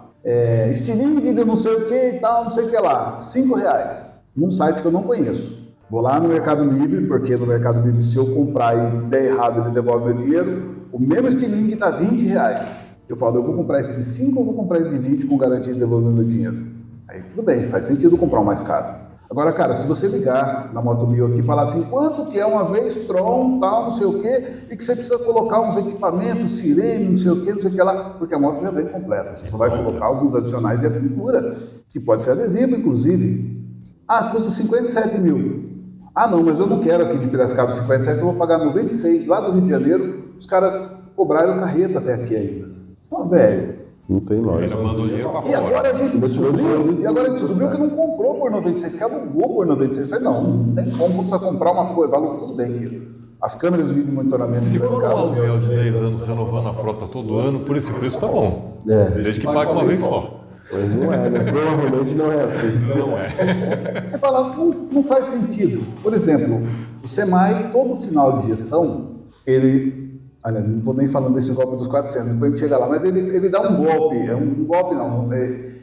Estilingue de não sei o que e tal, não sei o que lá. R$5. Num site que eu não conheço. Vou lá no Mercado Livre, porque no Mercado Livre, se eu comprar e der errado, eles devolvem meu dinheiro. O mesmo estilingue está R$20. Eu falo, eu vou comprar esse de 5 ou vou comprar esse de 20 com garantia de devolver meu dinheiro? Aí tudo bem, faz sentido comprar o mais caro. Agora, cara, se você ligar na Motomio aqui e falar assim, quanto que é uma Vestron, tal, não sei o quê, e que você precisa colocar uns equipamentos, sirene, não sei o quê, não sei o que lá, porque a moto já vem completa. Você só vai colocar alguns adicionais e a pintura, que pode ser adesivo, inclusive. Ah, custa 57 mil. Ah, não, mas eu não quero aqui de Piracicaba 57, eu vou pagar 96, lá do Rio de Janeiro, os caras cobraram carreta até aqui ainda. Então, velho... Não tem lógica. E agora a gente descobriu que não comprou por 96, que alugou por 96. Falei, não tem como você comprar uma coisa, valor tudo bem, querido. As câmeras de vídeo monitoramento... Se for um aluguel de 10 anos renovando a frota todo ano, por esse preço tá bom. Desde que pague uma vez só. Pois não é, né? Provavelmente não é assim. Não é. Você fala, não faz sentido. Por exemplo, o SEMAI, todo final de gestão, ele... Olha, não estou nem falando desse golpe dos 400, depois a gente chega lá, mas ele dá um golpe,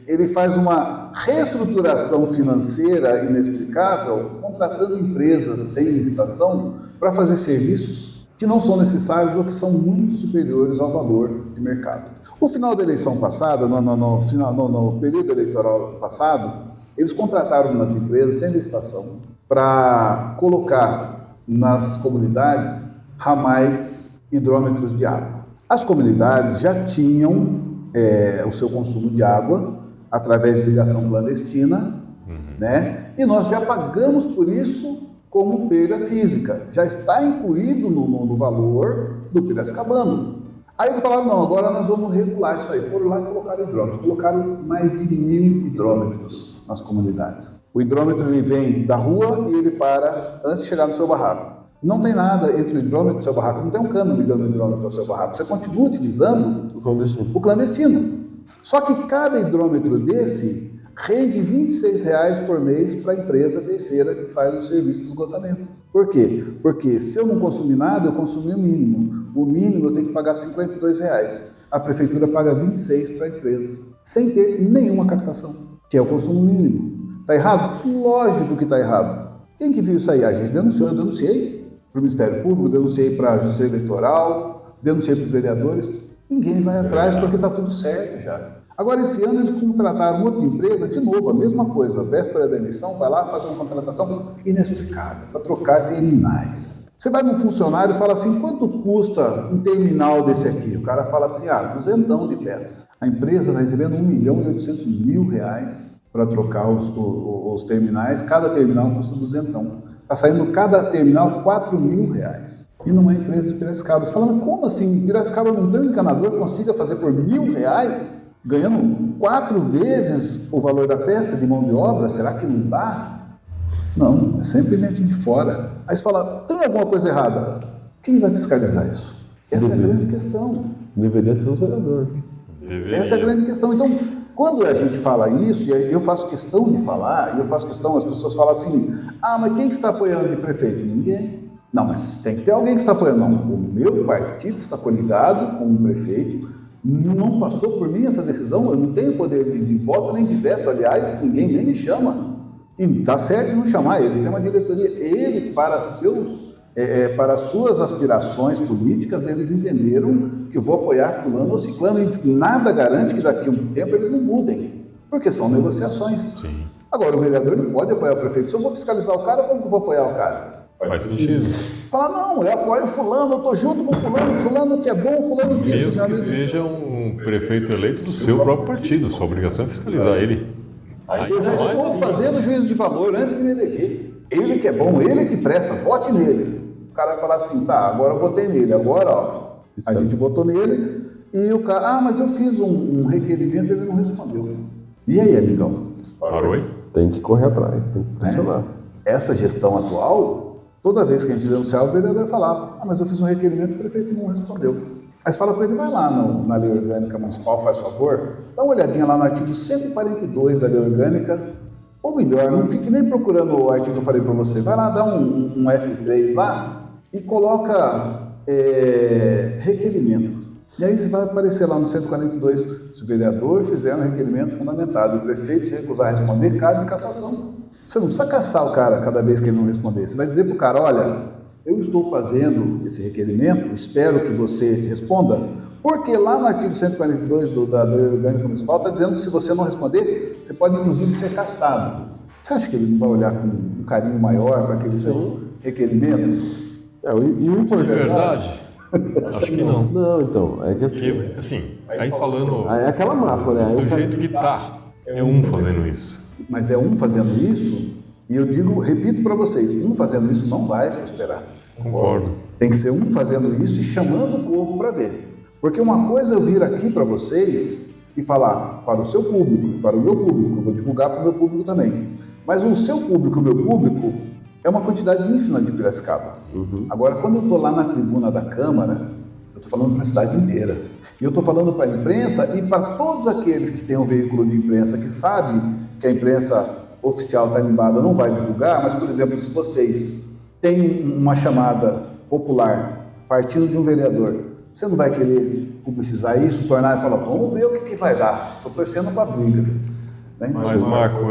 ele faz uma reestruturação financeira inexplicável, contratando empresas sem licitação para fazer serviços que não são necessários ou que são muito superiores ao valor de mercado. No final da eleição passada, no período eleitoral passado, eles contrataram umas empresas sem licitação para colocar nas comunidades ramais hidrômetros de água. As comunidades já tinham o seu consumo de água através de ligação clandestina, né? E nós já pagamos por isso como perda física. Já está incluído no valor do piracicabano. Aí eles falaram, não, agora nós vamos regular isso aí. Foram lá e colocaram hidrômetros. Colocaram mais de 1.000 hidrômetros nas comunidades. O hidrômetro ele vem da rua e ele para antes de chegar no seu barraco. Não tem nada entre o hidrômetro e o seu barraco, não tem um cano ligando o hidrômetro ao seu barraco. Você continua utilizando o clandestino. Só que cada hidrômetro desse rende R$26 por mês para a empresa terceira que faz o serviço de esgotamento. Por quê? Porque se eu não consumir nada, eu consumi o mínimo. O mínimo eu tenho que pagar R$52. A prefeitura paga 26 para a empresa, sem ter nenhuma captação, que é o consumo mínimo. Está errado? Lógico que está errado. Quem que viu isso aí? A gente denunciou, eu denunciei para o Ministério Público, denunciei para a Justiça Eleitoral, denunciei para os vereadores. Ninguém vai atrás porque está tudo certo já. Agora, esse ano, eles contrataram outra empresa, de novo, a mesma coisa. Véspera da eleição, vai lá fazer uma contratação inexplicável para trocar terminais. Você vai num funcionário e fala assim, quanto custa um terminal desse aqui? O cara fala assim, R$200 de peça. A empresa está recebendo R$1.800.000 para trocar os terminais. Cada terminal custa R$200. Está saindo cada terminal R$4.000. E não é empresa de Piracicaba. Você fala, mas como assim? Piracicaba não tem um encanador que consiga fazer por R$1.000, ganhando 4 vezes o valor da peça de mão de obra? Será que não dá? Não, é sempre gente de fora. Aí você fala, tem alguma coisa errada? Quem vai fiscalizar isso? Essa é a grande questão. Deveria ser o vereador. Essa é a grande questão. Então, Quando a gente fala isso, e aí eu faço questão de falar, as pessoas falam assim, mas quem que está apoiando de prefeito? Ninguém. Não, mas tem que ter alguém que está apoiando. Não, o meu partido está coligado com o prefeito, não passou por mim essa decisão, eu não tenho poder de voto nem de veto, aliás, ninguém nem me chama. E está certo de não chamar, eles têm uma diretoria, eles para as suas aspirações políticas, eles entenderam que eu vou apoiar fulano ou ciclano, e nada garante que daqui a um tempo eles não mudem, porque são negociações. Sim. Agora, o vereador não pode apoiar o prefeito. Se eu vou fiscalizar o cara, como que eu vou apoiar o cara? Faz sentido. Fala, não, eu apoio fulano, eu estou junto com fulano que é bom, fulano que isso. Mesmo que seja um prefeito eleito do seu próprio partido, sua obrigação é fiscalizar ele. Eu já estou fazendo juízo de valor antes de me eleger. Ele que é bom, ele que presta, vote nele. O cara vai falar assim, tá, agora eu votei nele, agora, ó, a gente votou nele, e o cara, mas eu fiz um requerimento e ele não respondeu. E aí, amigão? Parou aí? Tem que correr atrás, tem que pressionar. Essa gestão atual, toda vez que a gente denunciava, o vereador vai falar, mas eu fiz um requerimento e o prefeito não respondeu. Aí você fala com ele, vai lá na Lei Orgânica Municipal, faz favor, dá uma olhadinha lá no artigo 142 da Lei Orgânica, ou melhor, não fique nem procurando o artigo que eu falei para você, vai lá, dá um F3 lá e coloca requerimento. E aí vai aparecer lá no 142, se o vereador fizer um requerimento fundamentado e o prefeito se recusar a responder, cabe cassação. Você não precisa caçar o cara cada vez que ele não responder. Você vai dizer para o cara, olha, eu estou fazendo esse requerimento, espero que você responda, porque lá no artigo 142 da Lei Orgânica Municipal está dizendo que se você não responder, você pode inclusive ser cassado. Você acha que ele não vai olhar com um carinho maior para aquele seu requerimento? E o importante... É verdade? Acho que não. Não, então, é que assim... Porque, assim, aí falando É aquela máxima, né? do jeito que tá, é um fazendo isso. Mas é um fazendo isso, e eu digo, repito para vocês, um fazendo isso não vai prosperar. Concordo. Tem que ser um fazendo isso e chamando o povo para ver. Porque uma coisa é eu vir aqui para vocês e falar para o seu público, para o meu público, eu vou divulgar para o meu público também. Mas o seu público e o meu público é uma quantidade ínfima de Piracicaba. Agora, quando eu estou lá na tribuna da Câmara, eu estou falando para a cidade inteira. E eu estou falando para a imprensa e para todos aqueles que têm um veículo de imprensa que sabe que a imprensa oficial tarimbada não vai divulgar, mas, por exemplo, se vocês têm uma chamada popular partindo de um vereador, você não vai querer publicizar isso, tornar e falar, vamos ver o que vai dar. Estou torcendo para a briga. Né? Mas, Marco,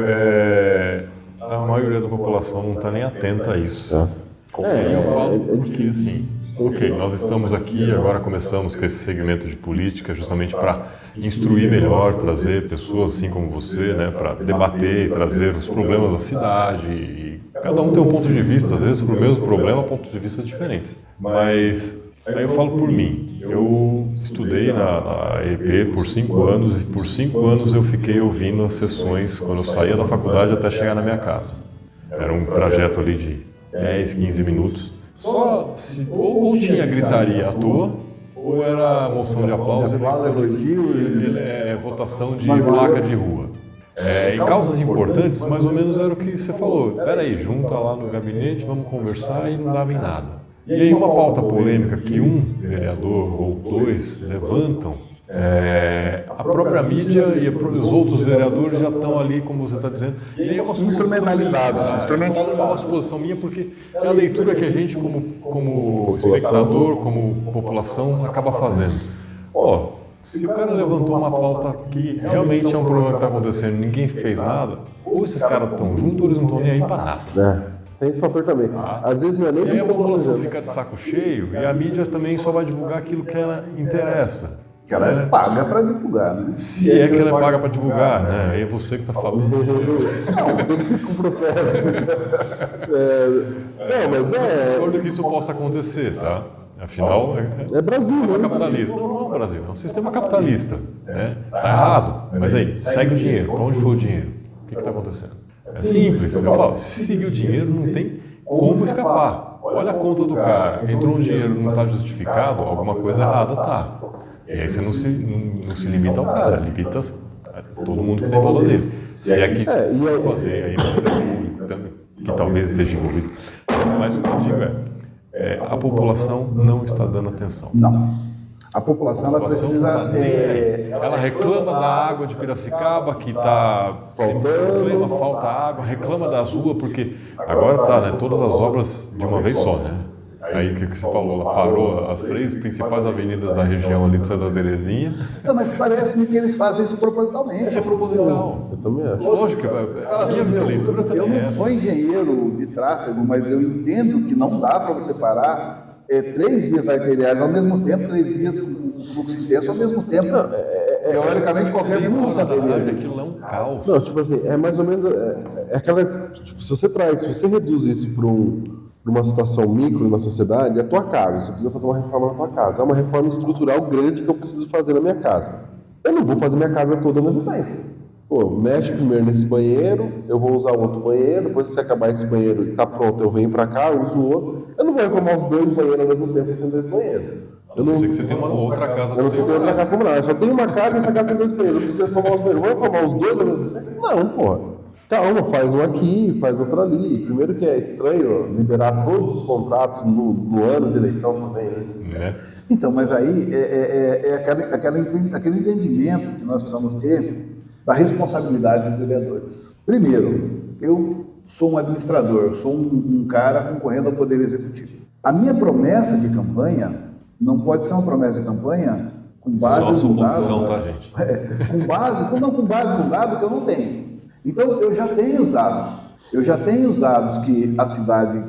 a maioria da população não está nem atenta a isso. Eu falo porque, assim, ok, nós estamos aqui, agora começamos com esse segmento de política justamente para instruir melhor, trazer pessoas assim como você, né, para debater e trazer os problemas da cidade. E cada um tem um ponto de vista, às vezes para o mesmo problema, pontos de vista diferentes. Mas aí eu falo por mim. Eu estudei na EP por 5 anos e por 5 anos eu fiquei ouvindo as sessões quando eu saía da faculdade até chegar na minha casa. Era um trajeto ali de 10, 15 minutos. Só se, ou tinha gritaria à toa, ou era moção de aplauso, votação de placa de rua. Em causas importantes, mais ou menos era o que você falou. Peraí, junta lá no gabinete, vamos conversar, e não dava em nada. E aí uma pauta polêmica que um vereador ou dois levantam, a própria mídia e os outros vereadores já estão ali, como você está dizendo, e aí é uma instrumentalizados. É uma suposição minha, porque é a leitura que a gente, como espectador, como população, acaba fazendo. Se o cara levantou uma pauta que realmente é um problema que está acontecendo, ninguém fez nada, ou esses caras estão juntos ou eles não estão nem aí para nada. Tem esse fator também. Às vezes não é nem... E aí a população fica de saco cheio e a mídia também só vai divulgar aquilo que ela interessa. Que ela é paga para divulgar, né? Se é que ela é paga para divulgar, né? Aí é você que está falando. Não, você fica com o processo. Mas Eu discordo que isso possa acontecer, tá? Afinal, é Brasil, sistema né? capitalista. Não é o Brasil, é um sistema capitalista. Né? Tá errado, mas aí, segue o dinheiro. Para onde foi o dinheiro? O que está acontecendo? É simples. Eu falo, se seguir o dinheiro, não tem como escapar. Olha a conta do cara. Entrou um dinheiro, não está justificado, alguma coisa errada tá. E aí você não se limita ao cara, limita todo mundo que tem valor dele. Se é que fazer aí público também, que talvez esteja envolvido. Mas o que eu digo a população não está dando atenção. Não. A população ela precisa. Ela reclama da água de Piracicaba, que está problema, falta água, reclama das ruas, porque agora está, né, todas as obras de uma vez só, né? Aí o que você falou, ela parou as 3 principais avenidas da região ali de Santa Terezinha. Não, mas parece-me que eles fazem isso propositalmente. É proposital. Eu também acho. Lógico que eu não sou engenheiro de tráfego, mas eu entendo que não dá para você parar 3 vias arteriais ao mesmo tempo, 3 vias com fluxo intenso ao mesmo tempo. Teoricamente, qualquer um saberia. Aquilo é um caos. Não, tipo assim, é mais ou menos. É aquela. Tipo, se você reduz isso para uma situação micro na sociedade, é a tua casa. Você precisa fazer uma reforma na tua casa. É uma reforma estrutural grande que eu preciso fazer na minha casa. Eu não vou fazer minha casa toda ao mesmo tempo. Pô, mexe primeiro nesse banheiro, eu vou usar outro banheiro, depois se acabar esse banheiro e tá pronto, eu venho pra cá, uso o outro. Eu não vou reformar os 2 banheiros ao mesmo tempo, eu tenho 2 banheiros. Eu não sei que você tem uma outra casa. Eu não sei que tem outra casa como não. Eu só tenho uma casa e essa casa tem 2 banheiros. Eu preciso reformar os banheiros. Vou reformar os 2 ao mesmo tempo? Não, porra. Calma, faz um aqui, faz outro ali. Primeiro que é estranho liberar todos os contratos no ano de eleição também, né? Então, mas aí aquele entendimento que nós precisamos ter da responsabilidade dos vereadores. Primeiro, eu sou um administrador, sou um cara concorrendo ao Poder Executivo. A minha promessa de campanha não pode ser uma promessa de campanha com base no dado. Tá, gente? Com base no dado que eu não tenho. Então, eu já tenho os dados. Eu já tenho os dados que a cidade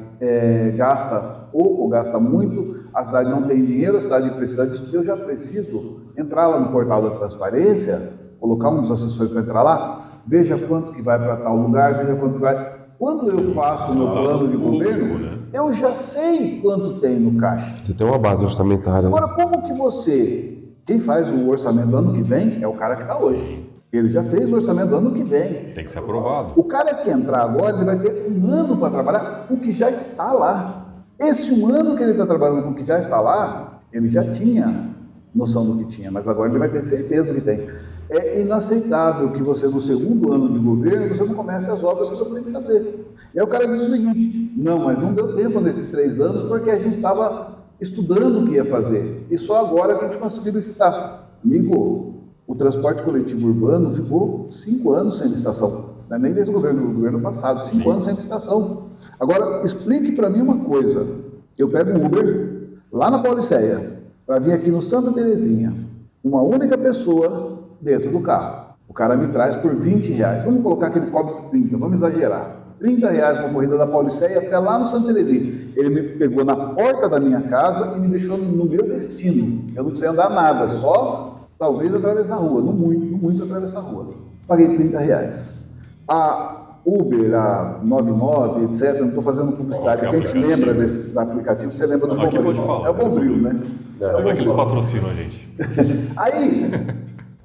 gasta pouco ou gasta muito, a cidade não tem dinheiro, a cidade precisa disso. Eu já preciso entrar lá no portal da transparência, colocar um dos assessores para entrar lá, veja quanto que vai para tal lugar, veja quanto que vai. Quando eu faço o meu plano de governo, eu já sei quanto tem no caixa. Você tem uma base orçamentária. Agora, como que quem faz o orçamento do ano que vem é o cara que está hoje. Ele já fez o orçamento do ano que vem. Tem que ser aprovado. O cara que entrar agora, ele vai ter 1 ano para trabalhar com o que já está lá. Esse 1 ano que ele está trabalhando com o que já está lá, ele já tinha noção do que tinha, mas agora ele vai ter certeza do que tem. É inaceitável que você, no 2º ano de governo, você não comece as obras que você tem que fazer. E aí o cara diz o seguinte: não, mas não deu tempo nesses 3 anos porque a gente estava estudando o que ia fazer. E só agora que a gente conseguiu licitar. Amigo, o transporte coletivo urbano ficou 5 anos sem licitação. Não é nem desde o governo passado, 5 anos sem licitação. Agora, explique para mim uma coisa. Eu pego um Uber lá na Pauliceia para vir aqui no Santa Terezinha, uma única pessoa dentro do carro. O cara me traz por R$20. Vamos colocar que ele cobra 30, vamos exagerar. R$30 uma corrida da Pauliceia até lá no Santa Terezinha. Ele me pegou na porta da minha casa e me deixou no meu destino. Eu não precisei andar nada, só talvez atravessar a rua, no muito atravessar a rua. Paguei R$30. A Uber, a 99, etc. Não estou fazendo publicidade, porque a gente lembra desses aplicativos, você lembra do Bombril. É o Bombril, né? É que eles patrocinam a gente. Aí,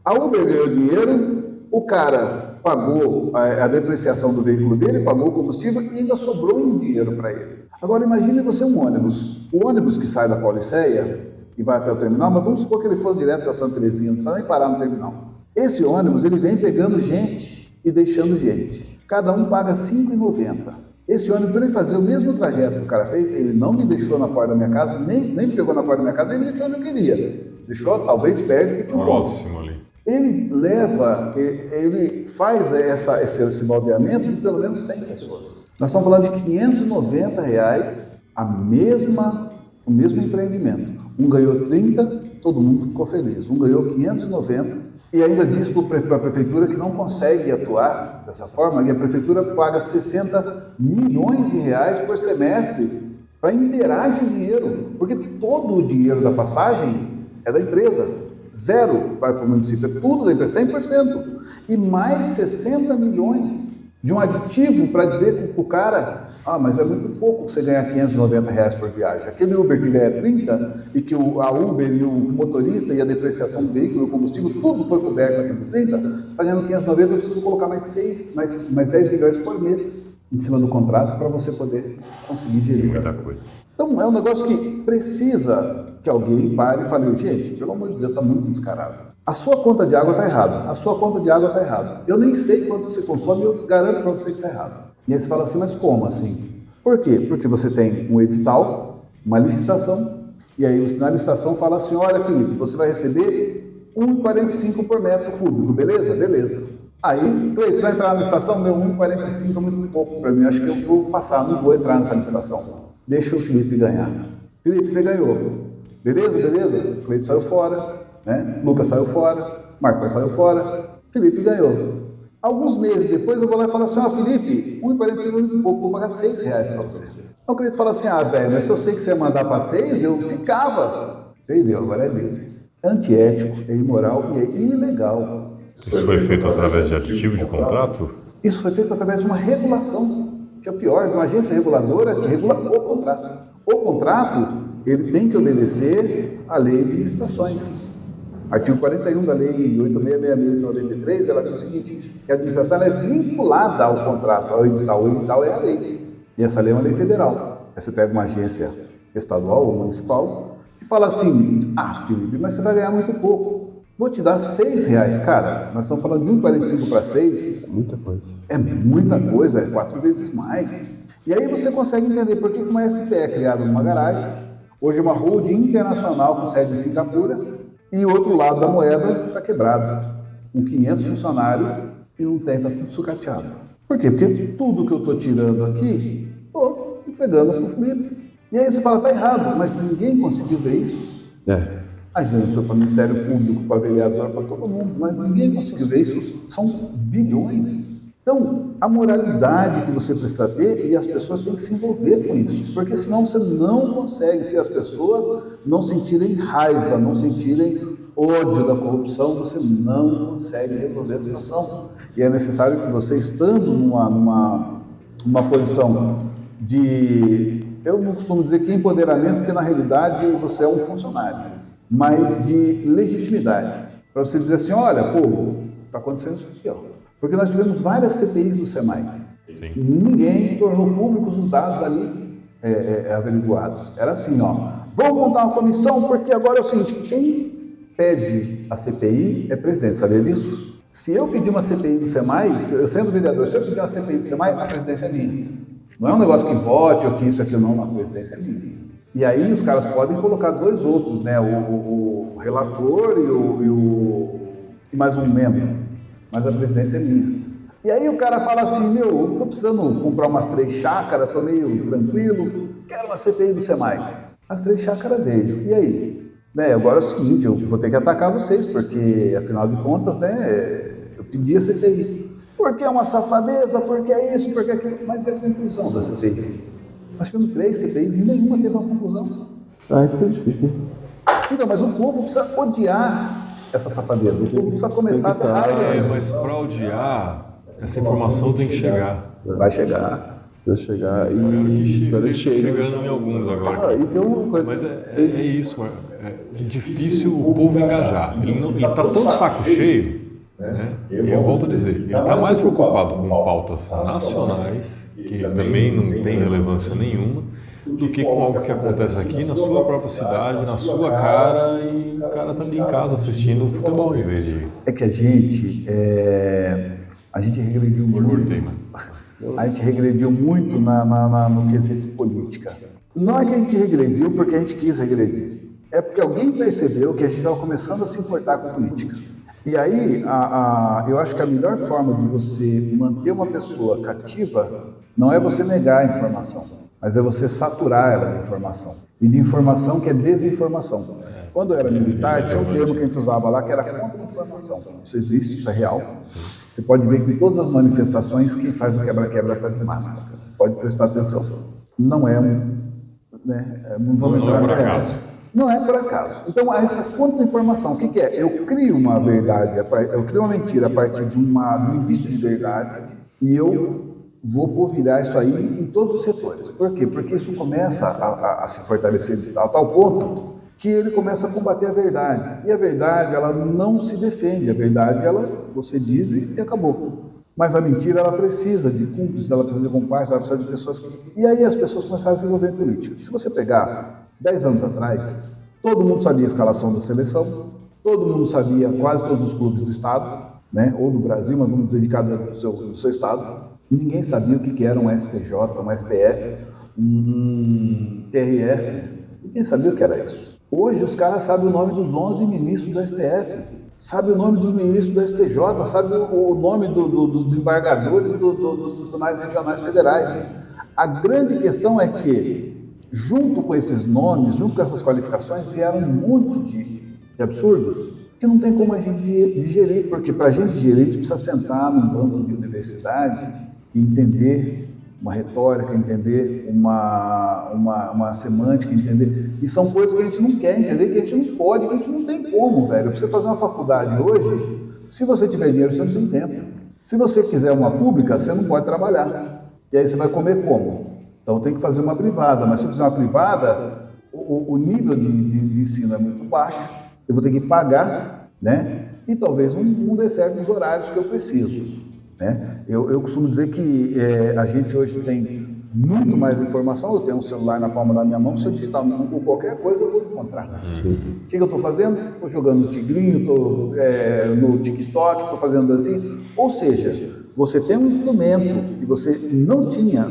a Uber ganhou dinheiro, o cara pagou a depreciação do veículo dele, pagou o combustível e ainda sobrou um dinheiro para ele. Agora, imagine você um ônibus. O ônibus que sai da Pauliceia e vai até o terminal, mas vamos supor que ele fosse direto da Santa Terezinha, não precisa nem parar no terminal. Esse ônibus, ele vem pegando gente e deixando gente. Cada um paga R$5,90. Esse ônibus, para ele fazer o mesmo trajeto que o cara fez, ele não me deixou na porta da minha casa, nem me pegou na porta da minha casa, nem me deixou onde eu queria. Deixou, talvez, perto, que tinha um próximo ali. Ele faz esse baldeamento de pelo menos 100 pessoas. Nós estamos falando de R$590, o mesmo empreendimento. Um ganhou 30, todo mundo ficou feliz. Um ganhou 590 e ainda diz para a prefeitura que não consegue atuar dessa forma, e a prefeitura paga R$60 milhões por semestre para inteirar esse dinheiro, porque todo o dinheiro da passagem é da empresa. 0 vai para o município, é tudo da empresa, 100%. E mais 60 milhões de um aditivo para dizer para o cara: mas é muito pouco você ganhar R$590 por viagem. Aquele Uber que ganha 30 e que a Uber e o motorista e a depreciação do veículo, o combustível, tudo foi coberto naqueles 30, está ganhando 590, eu preciso colocar mais 10 milhões por mês em cima do contrato para você poder conseguir gerir. Muita coisa. Então é um negócio que precisa que alguém pare e fale: gente, pelo amor de Deus, está muito descarado. A sua conta de água está errada. A sua conta de água está errada. Eu nem sei quanto você consome, eu garanto para você que está errado. E aí você fala assim: mas como assim? Por quê? Porque você tem um edital, uma licitação, E aí na licitação fala assim, olha Felipe, você vai receber 1,45 por metro cúbico, beleza? Beleza. Aí, Cleiton, você vai entrar na licitação? Meu 1,45 é muito pouco para mim, acho que eu vou passar, não vou entrar nessa licitação. Deixa o Felipe ganhar. Felipe, você ganhou. Beleza, beleza? Cleiton saiu fora, né? Lucas saiu fora, Marcos saiu fora, Felipe ganhou. Alguns meses depois eu vou lá e falo assim, Felipe, 1,45 é muito pouco, vou pagar R$6 para você. Então o Cleiton fala assim, velho, mas se eu sei que você ia mandar para 6, eu ficava. Entendeu? Agora é dele. É antiético, é imoral e é ilegal. Isso foi feito através de aditivo de contrato? Isso foi feito através de uma regulação, que é o pior, de uma agência reguladora que regula o contrato. O contrato, ele tem que obedecer à lei de licitações. Artigo 41 da Lei 8666 de 93, ela diz o seguinte, que a administração é vinculada ao contrato, ao edital. O edital é a lei. E essa lei é uma lei federal. Aí você pega uma agência estadual ou municipal que fala assim, Felipe, mas você vai ganhar muito pouco. Vou te dar R$6, cara. Nós estamos falando de 1,45 para 6. É muita coisa. É muita coisa, é 4 vezes mais. E aí você consegue entender por que uma SPE é criada numa garagem, hoje é uma holding internacional com sede em Singapura, e o outro lado da moeda está quebrado, com 500 funcionários e não tem, está tudo sucateado. Por quê? Porque tudo que eu estou tirando aqui, estou entregando para o Felipe. E aí você fala, está errado, mas ninguém conseguiu ver isso. A gente para o Ministério Público, para vereador, para todo mundo, mas ninguém conseguiu ver isso. São bilhões. Então, a moralidade que você precisa ter, e as pessoas têm que se envolver com isso, porque senão você não consegue, se as pessoas não sentirem raiva, não sentirem ódio da corrupção, você não consegue resolver a situação. E é necessário que você, estando numa posição de, eu não costumo dizer que empoderamento, porque na realidade você é um funcionário, mas de legitimidade, para você dizer assim, olha, povo, está acontecendo isso aqui, porque nós tivemos várias CPIs do SEMAI. Sim. Ninguém tornou públicos os dados ali averiguados. Era assim, vamos montar uma comissão, porque agora é o seguinte, quem pede a CPI é presidente, sabia disso? Se eu pedir uma CPI do SEMAI, eu sendo vereador, se eu pedir uma CPI do SEMAI, a presidência é minha. Não é um negócio que vote ou que isso, aquilo, não, a presidência é minha. E aí os caras podem colocar dois outros, né? O relator e mais um membro. Mas a presidência é minha. E aí o cara fala assim, eu tô precisando comprar umas 3 chácaras, tô meio tranquilo, quero uma CPI do SEMAI. As 3 chácaras veio. E aí? Agora é o seguinte, eu vou ter que atacar vocês, porque afinal de contas, eu pedi a CPI. Porque é uma safadeza, porque é isso, porque é aquilo. Mas é a conclusão da CPI. Nós tivemos 3 CPIs e nenhuma teve uma conclusão. Isso é difícil. Então, mas o povo precisa odiar essa safadeza. O povo precisa começar a ter raiva disso. Mas para odiar, essa informação tem que chegar. Vai chegar. Vai chegar E espero esteja que chegue. chegando em alguns agora. E tem uma coisa. Mas é isso, é difícil o povo engajar. Ele está tão de saco cheio, né? E eu volto a dizer, ele está mais preocupado com pautas nacionais, que também não tem relevância nenhuma, do que com algo que acontece aqui na sua própria cidade, na sua cara, e o cara está ali em casa assistindo o futebol em vez de... É que a gente regrediu muito. A gente regrediu muito no quesito política. Não é que a gente regrediu porque a gente quis regredir. É porque alguém percebeu que a gente estava começando a se importar com política. E aí, eu acho que a melhor forma de você manter uma pessoa cativa não é você negar a informação, mas é você saturar ela de informação. E de informação que é desinformação. Quando eu era militar, tinha um termo que a gente usava lá que era contra-informação. Isso existe, isso é real. Você pode ver que em todas as manifestações, quem faz o quebra-quebra está de máscara. Você pode prestar atenção. Não é, não vamos entrar por acaso. Não é por acaso. Então, essa contra-informação, o que é? Eu crio uma verdade, eu crio uma mentira a partir de um indício de verdade e eu vou polvilhar isso aí em todos os setores. Por quê? Porque isso começa a se fortalecer a tal ponto que ele começa a combater a verdade. E a verdade, ela não se defende. A verdade, você diz e acabou. Mas a mentira, ela precisa de cúmplices, ela precisa de comparsas, ela precisa de pessoas que... E aí as pessoas começaram a se envolver em política. Se você pegar 10 anos atrás, todo mundo sabia a escalação da seleção, todo mundo sabia quase todos os clubes do estado, né? Ou do Brasil, mas vamos dizer de cada do seu estado. Ninguém sabia o que era um STJ, um STF, um TRF, Ninguém sabia o que era isso. Hoje os caras sabem o nome dos 11 ministros do STF, sabem o nome dos ministros do STJ, sabem o nome dos desembargadores dos tribunais regionais federais. A grande questão é que, junto com esses nomes, junto com essas qualificações, vieram um monte de absurdos que não tem como a gente digerir, porque para a gente digerir, a gente precisa sentar num banco de universidade e entender uma retórica, entender uma semântica, entender. E são coisas que a gente não quer entender, que a gente não pode, que a gente não tem como, velho. Pra você fazer uma faculdade hoje, se você tiver dinheiro, você não tem tempo. Se você quiser uma pública, você não pode trabalhar. E aí você vai comer como? Então tem que fazer uma privada, mas se eu fizer uma privada, o nível de ensino é muito baixo, eu vou ter que pagar, né? E talvez não dê certo nos horários que eu preciso. Né? Eu costumo dizer que a gente hoje tem muito mais informação. Eu tenho um celular na palma da minha mão, se eu digitar no Google qualquer coisa, eu vou encontrar. O que eu estou fazendo? Estou jogando no Tigrinho, estou no TikTok, estou fazendo assim. Ou seja, você tem um instrumento que você não tinha.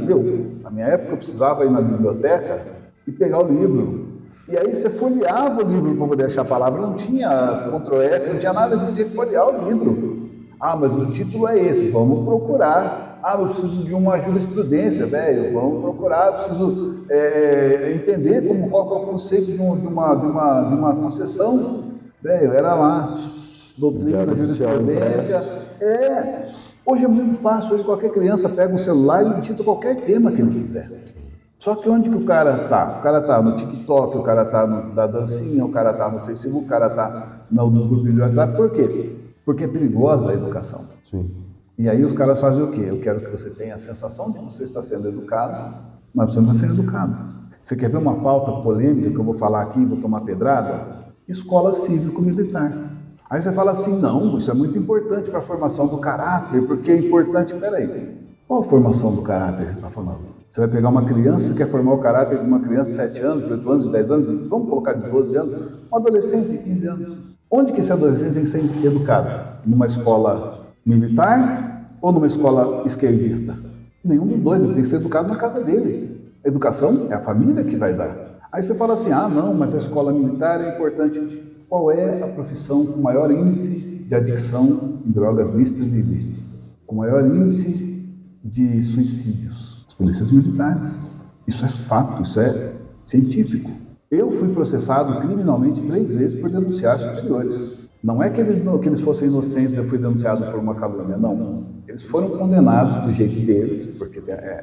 Na minha época eu precisava ir na biblioteca e pegar o livro. E aí você folheava o livro para poder achar a palavra, não tinha Ctrl F, não tinha nada disso, tinha que folhear o livro. Ah, mas o título é esse, vamos procurar. Ah, eu preciso de uma jurisprudência, velho, vamos procurar. Eu preciso entender qual é o conceito de uma concessão. Velho, era lá, doutrina, jurisprudência. Hoje é muito fácil, hoje qualquer criança pega um celular e digita qualquer tema que ele quiser. Só que onde que o cara tá? O cara tá no TikTok, o cara tá na dancinha, o cara tá no Facebook, o cara tá nos grupos de WhatsApp. Por quê? Porque é perigosa a educação. Sim. E aí os caras fazem o quê? Eu quero que você tenha a sensação de que você está sendo educado, mas você não está sendo educado. Você quer ver uma pauta polêmica que eu vou falar aqui e vou tomar pedrada? Escola cívico-militar. Aí você fala assim, não, isso é muito importante para a formação do caráter, porque é importante... Peraí, qual a formação do caráter que você está falando? Você vai pegar uma criança, você quer formar o caráter de uma criança de 7 anos, de 8 anos, de 10 anos, vamos colocar de 12 anos, um adolescente de 15 anos. Onde que esse adolescente tem que ser educado? Numa escola militar ou numa escola esquerdista? Nenhum dos dois, ele tem que ser educado na casa dele. A educação é a família que vai dar. Aí você fala assim, não, mas a escola militar é importante. Qual é a profissão com maior índice de adicção em drogas lícitas e ilícitas? Com maior índice de suicídios? As polícias militares. Isso é fato, isso é científico. Eu fui processado criminalmente 3 vezes por denunciar superiores. Não é que eles fossem inocentes, eu fui denunciado por uma calúnia, não. Eles foram condenados do jeito deles, porque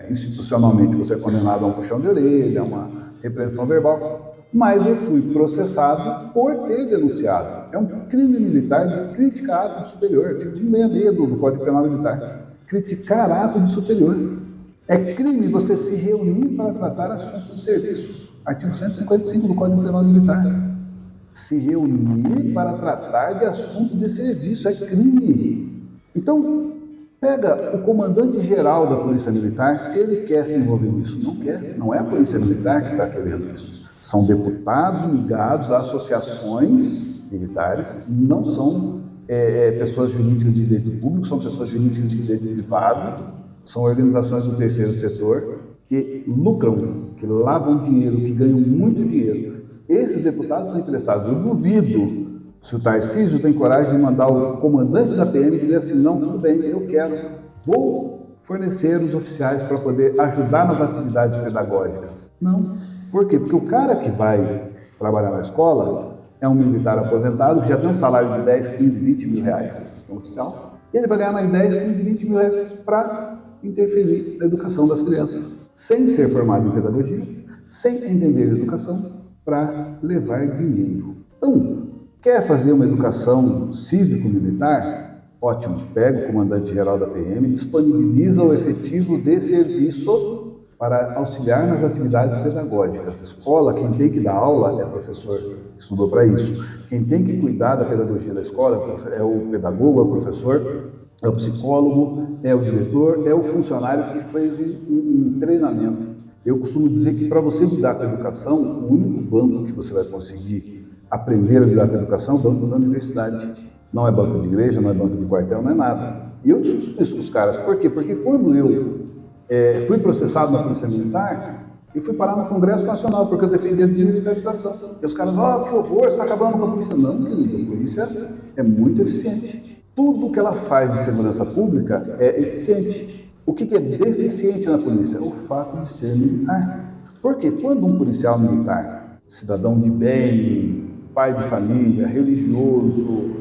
institucionalmente você é condenado a um puxão de orelha, a uma repreensão verbal, mas eu fui processado por ter denunciado. É um crime militar de criticar ato de superior, artigo 166 do Código Penal Militar. Criticar ato de superior. É crime você se reunir para tratar assuntos de serviço. Artigo 155 do Código Penal Militar. Se reunir para tratar de assunto de serviço é crime. Então, pega o comandante-geral da Polícia Militar, se ele quer se envolver nisso. Não quer, não é a Polícia Militar que está querendo isso. São deputados ligados a associações militares, não são pessoas jurídicas de direito público, são pessoas jurídicas de direito privado, são organizações do terceiro setor que lucram, que lavam dinheiro, que ganham muito dinheiro. Esses deputados estão interessados. Eu duvido se o Tarcísio tem coragem de mandar o comandante da PM dizer assim, não, tudo bem, eu quero, vou fornecer os oficiais para poder ajudar nas atividades pedagógicas. Não. Por quê? Porque o cara que vai trabalhar na escola é um militar aposentado que já tem um salário de 10, 15, 20 mil reais como oficial, e ele vai ganhar mais 10, 15, 20 mil reais para interferir na educação das crianças, sem ser formado em pedagogia, sem entender educação, para levar dinheiro. Então, quer fazer uma educação cívico-militar? Ótimo, pega o comandante-geral da PM, disponibiliza o efetivo de serviço para auxiliar nas atividades pedagógicas. Escola, quem tem que dar aula é o professor que estudou para isso. Quem tem que cuidar da pedagogia da escola é o pedagogo, é o professor, é o psicólogo, é o diretor, é o funcionário que fez um treinamento. Eu costumo dizer que para você lidar com a educação, o único banco que você vai conseguir aprender a lidar com a educação é o banco da universidade. Não é banco de igreja, não é banco de quartel, não é nada. E eu discuto isso com os caras. Por quê? Porque quando eu fui processado na Polícia Militar, Eu fui parar no Congresso Nacional, porque eu defendia a desmilitarização. E os caras, que horror, você está acabando com a polícia. Não, querido, a polícia é muito eficiente. Tudo que ela faz de segurança pública é eficiente. O que é deficiente na polícia? O fato de ser militar. Porque quando um policial militar, cidadão de bem, pai de família, religioso,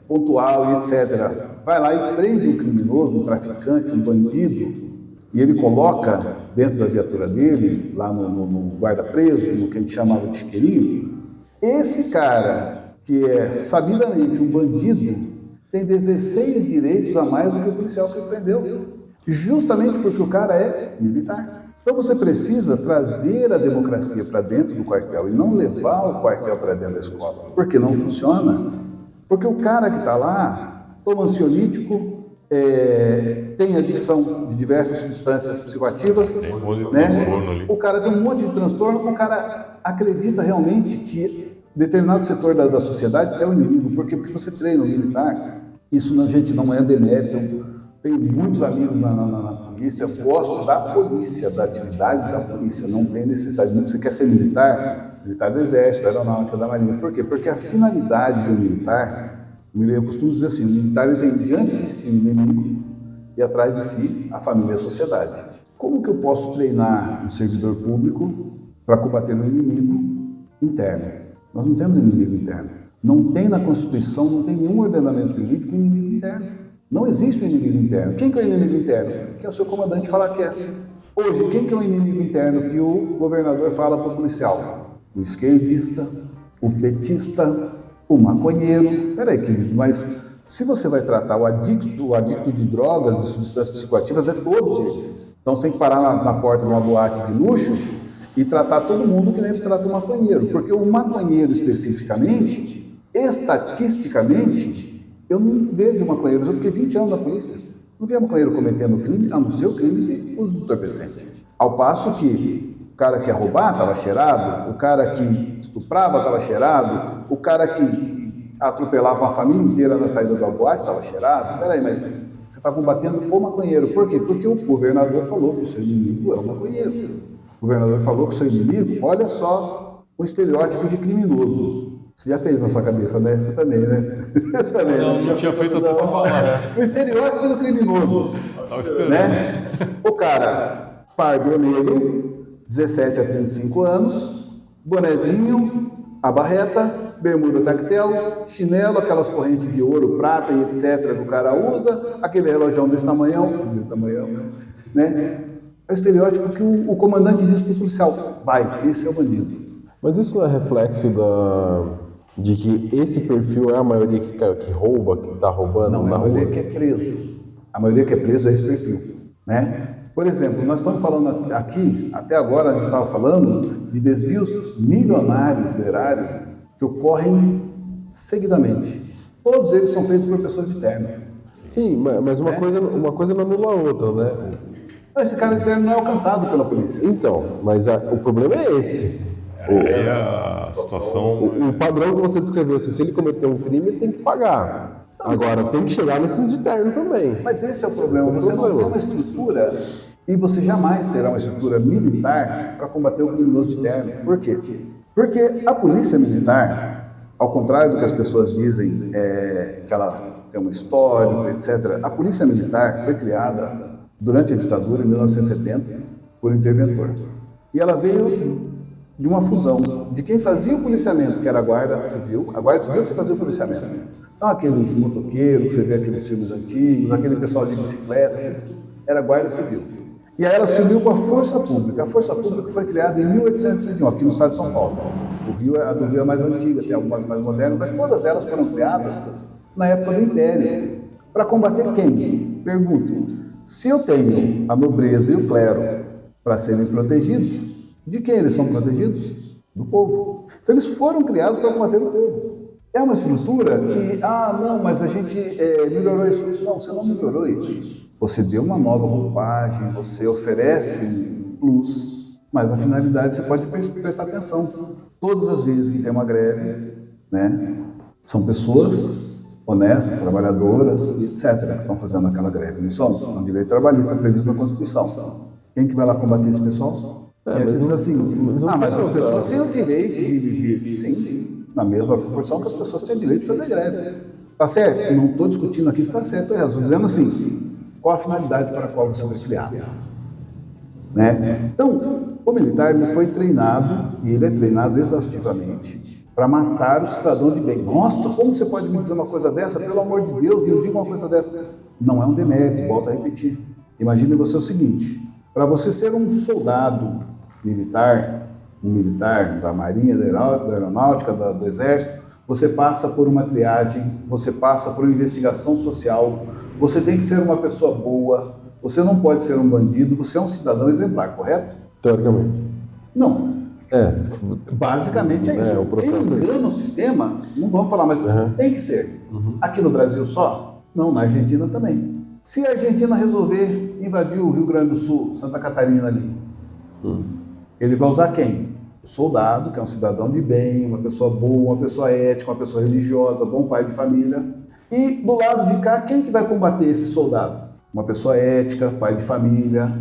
pontual e etc., vai lá e prende um criminoso, um traficante, um bandido, e ele coloca dentro da viatura dele, lá no guarda-preso, no que a gente chamava de chiqueirinho, esse cara, que é sabidamente um bandido, tem 16 direitos a mais do que o policial que ele prendeu, justamente porque o cara é militar. Então você precisa trazer a democracia para dentro do quartel e não levar o quartel para dentro da escola, porque não funciona. Porque o cara que está lá toma ansiolítico, tem adicção de diversas substâncias psicoativas, né? O cara tem um monte de transtorno, o cara acredita realmente que determinado setor da sociedade é o inimigo. Por quê? Porque você treina o militar. Isso, gente, não é demérito. Tenho muitos amigos na polícia, gosto da polícia, da atividade da polícia, não tem necessidade. Você quer ser militar? Militar do Exército, da Aeronáutica, da Marinha. Por quê? Porque a finalidade do militar, eu costumo dizer assim, o militar ele tem diante de si o inimigo e atrás de si a família e a sociedade. Como que eu posso treinar um servidor público para combater o inimigo interno? Nós não temos inimigo interno. Não tem na Constituição, não tem nenhum ordenamento jurídico inimigo interno. Não existe um inimigo interno. Quem que é o inimigo interno? Que é o seu comandante falar que é. Hoje, quem que é o inimigo interno que o governador fala para o policial? O esquerdista, o petista, o maconheiro. Peraí, querido, mas se você vai tratar o adicto de drogas, de substâncias psicoativas, é todos eles. Então você tem que parar na porta de uma boate de luxo e tratar todo mundo que nem se trata o maconheiro. Porque o maconheiro especificamente, estatisticamente, eu não vejo maconheiros. Eu fiquei 20 anos na polícia. Não via maconheiro cometendo crime, a não ser o crime de uso de entorpecente. Ao passo que o cara que ia roubar estava cheirado, o cara que estuprava estava cheirado, o cara que atropelava uma família inteira na saída da boate estava cheirado. Peraí, mas você está combatendo o maconheiro. Por quê? Porque o governador falou que o seu inimigo é o maconheiro. O governador falou que o seu inimigo, olha só o estereótipo de criminoso. Você já fez na sua cabeça, né? Você também, né? Não tinha feito até você falar, né? O estereótipo do criminoso. Estava esperando. Né? O cara, pardo negro, 17 a 35 anos, bonezinho, a barreta, bermuda tactel, chinelo, aquelas correntes de ouro, prata e etc. que o cara usa, aquele relógio desse tamanhão, né? É o estereótipo que o comandante diz para o policial, vai, esse é o bandido. Mas isso não é reflexo de que esse perfil é a maioria que rouba, que está roubando não, na rua? A maioria que é preso. A maioria que é preso é esse perfil, né? Por exemplo, nós estamos falando aqui, até agora a gente estava falando de desvios milionários do erário que ocorrem seguidamente. Todos eles são feitos por pessoas de terno. Sim, mas uma coisa não anula a outra, né? Esse cara de terno não é alcançado pela polícia. Então, mas o problema é esse. A situação... O padrão que você descreveu, se ele cometer um crime, ele tem que pagar. Agora, tem que chegar nesses de terno também. Mas esse é o problema. Você não tem uma estrutura, e você jamais terá uma estrutura militar para combater o criminoso de terno. Por quê? Porque a polícia militar, ao contrário do que as pessoas dizem, que ela tem uma história, etc., a polícia militar foi criada durante a ditadura, em 1970, por um interventor. E ela veio de uma fusão de quem fazia o policiamento, que era a Guarda Civil que fazia o policiamento. Então, aquele motoqueiro que você vê aqueles filmes antigos, aquele pessoal de bicicleta, era a Guarda Civil. E aí ela se uniu com a Força Pública. A Força Pública foi criada em 1831, aqui no estado de São Paulo. A do Rio é mais antiga, tem algumas mais modernas, mas todas elas foram criadas na época do Império. Para combater quem? Pergunto. Se eu tenho a nobreza e o clero para serem protegidos, de quem eles são protegidos? Do povo. Então eles foram criados para combater o povo. É uma estrutura que, não, mas a gente melhorou isso. Não, você não melhorou isso. Você deu uma nova roupagem, você oferece um plus, mas a finalidade você pode prestar atenção. Todas as vezes que tem uma greve, né, são pessoas honestas, trabalhadoras, etc., que estão fazendo aquela greve. Não são? É um direito trabalhista previsto na Constituição. Quem que vai lá combater esse pessoal? E aí você diz assim, mas as pessoas têm o direito de viver. Sim, na mesma proporção que as pessoas têm o direito de fazer greve. Tá certo? Não estou discutindo aqui se está certo ou errado. Estou dizendo assim, qual a finalidade para a qual você foi criado. Né? Então, o militar ele foi treinado, e ele é treinado exaustivamente, para matar o cidadão de bem. Nossa, como você pode me dizer uma coisa dessa? Pelo amor de Deus, me diga uma coisa dessa. Não é um demérito, volto a repetir. Imagine você o seguinte, para você ser um soldado militar, um militar da Marinha, da Aeronáutica, do Exército, você passa por uma triagem, você passa por uma investigação social, você tem que ser uma pessoa boa, você não pode ser um bandido, você é um cidadão exemplar, correto? Teoricamente. Não. Basicamente é isso. Quem engana o sistema, não vamos falar, mas tem que ser. Aqui no Brasil só? Não, na Argentina também. Se a Argentina resolver invadir o Rio Grande do Sul, Santa Catarina ali, ele vai usar quem? O soldado, que é um cidadão de bem, uma pessoa boa, uma pessoa ética, uma pessoa religiosa, bom pai de família. E do lado de cá, quem que vai combater esse soldado? Uma pessoa ética, pai de família.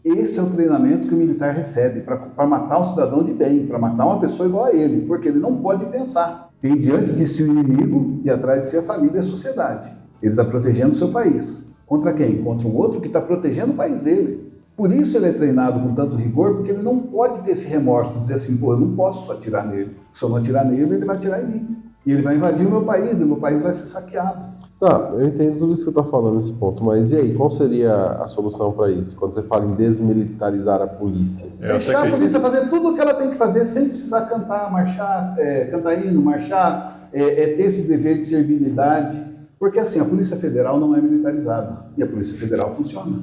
Esse é o treinamento que o militar recebe para matar um cidadão de bem, para matar uma pessoa igual a ele, porque ele não pode pensar. Tem diante de si o inimigo e atrás de si a família e a sociedade. Ele está protegendo o seu país. Contra quem? Contra um outro que está protegendo o país dele. Por isso ele é treinado com tanto rigor, porque ele não pode ter esse remorso de dizer assim, pô, eu não posso só atirar nele. Se eu não atirar nele, ele vai atirar em mim. E ele vai invadir o meu país, e o meu país vai ser saqueado. Tá, eu entendo tudo isso que você está falando nesse ponto, mas e aí, qual seria a solução para isso? Quando você fala em desmilitarizar a polícia? Deixar a polícia fazer tudo o que ela tem que fazer sem precisar cantar, marchar, cantar hino, marchar, ter esse dever de servilidade. Porque assim, a Polícia Federal não é militarizada e a Polícia Federal funciona.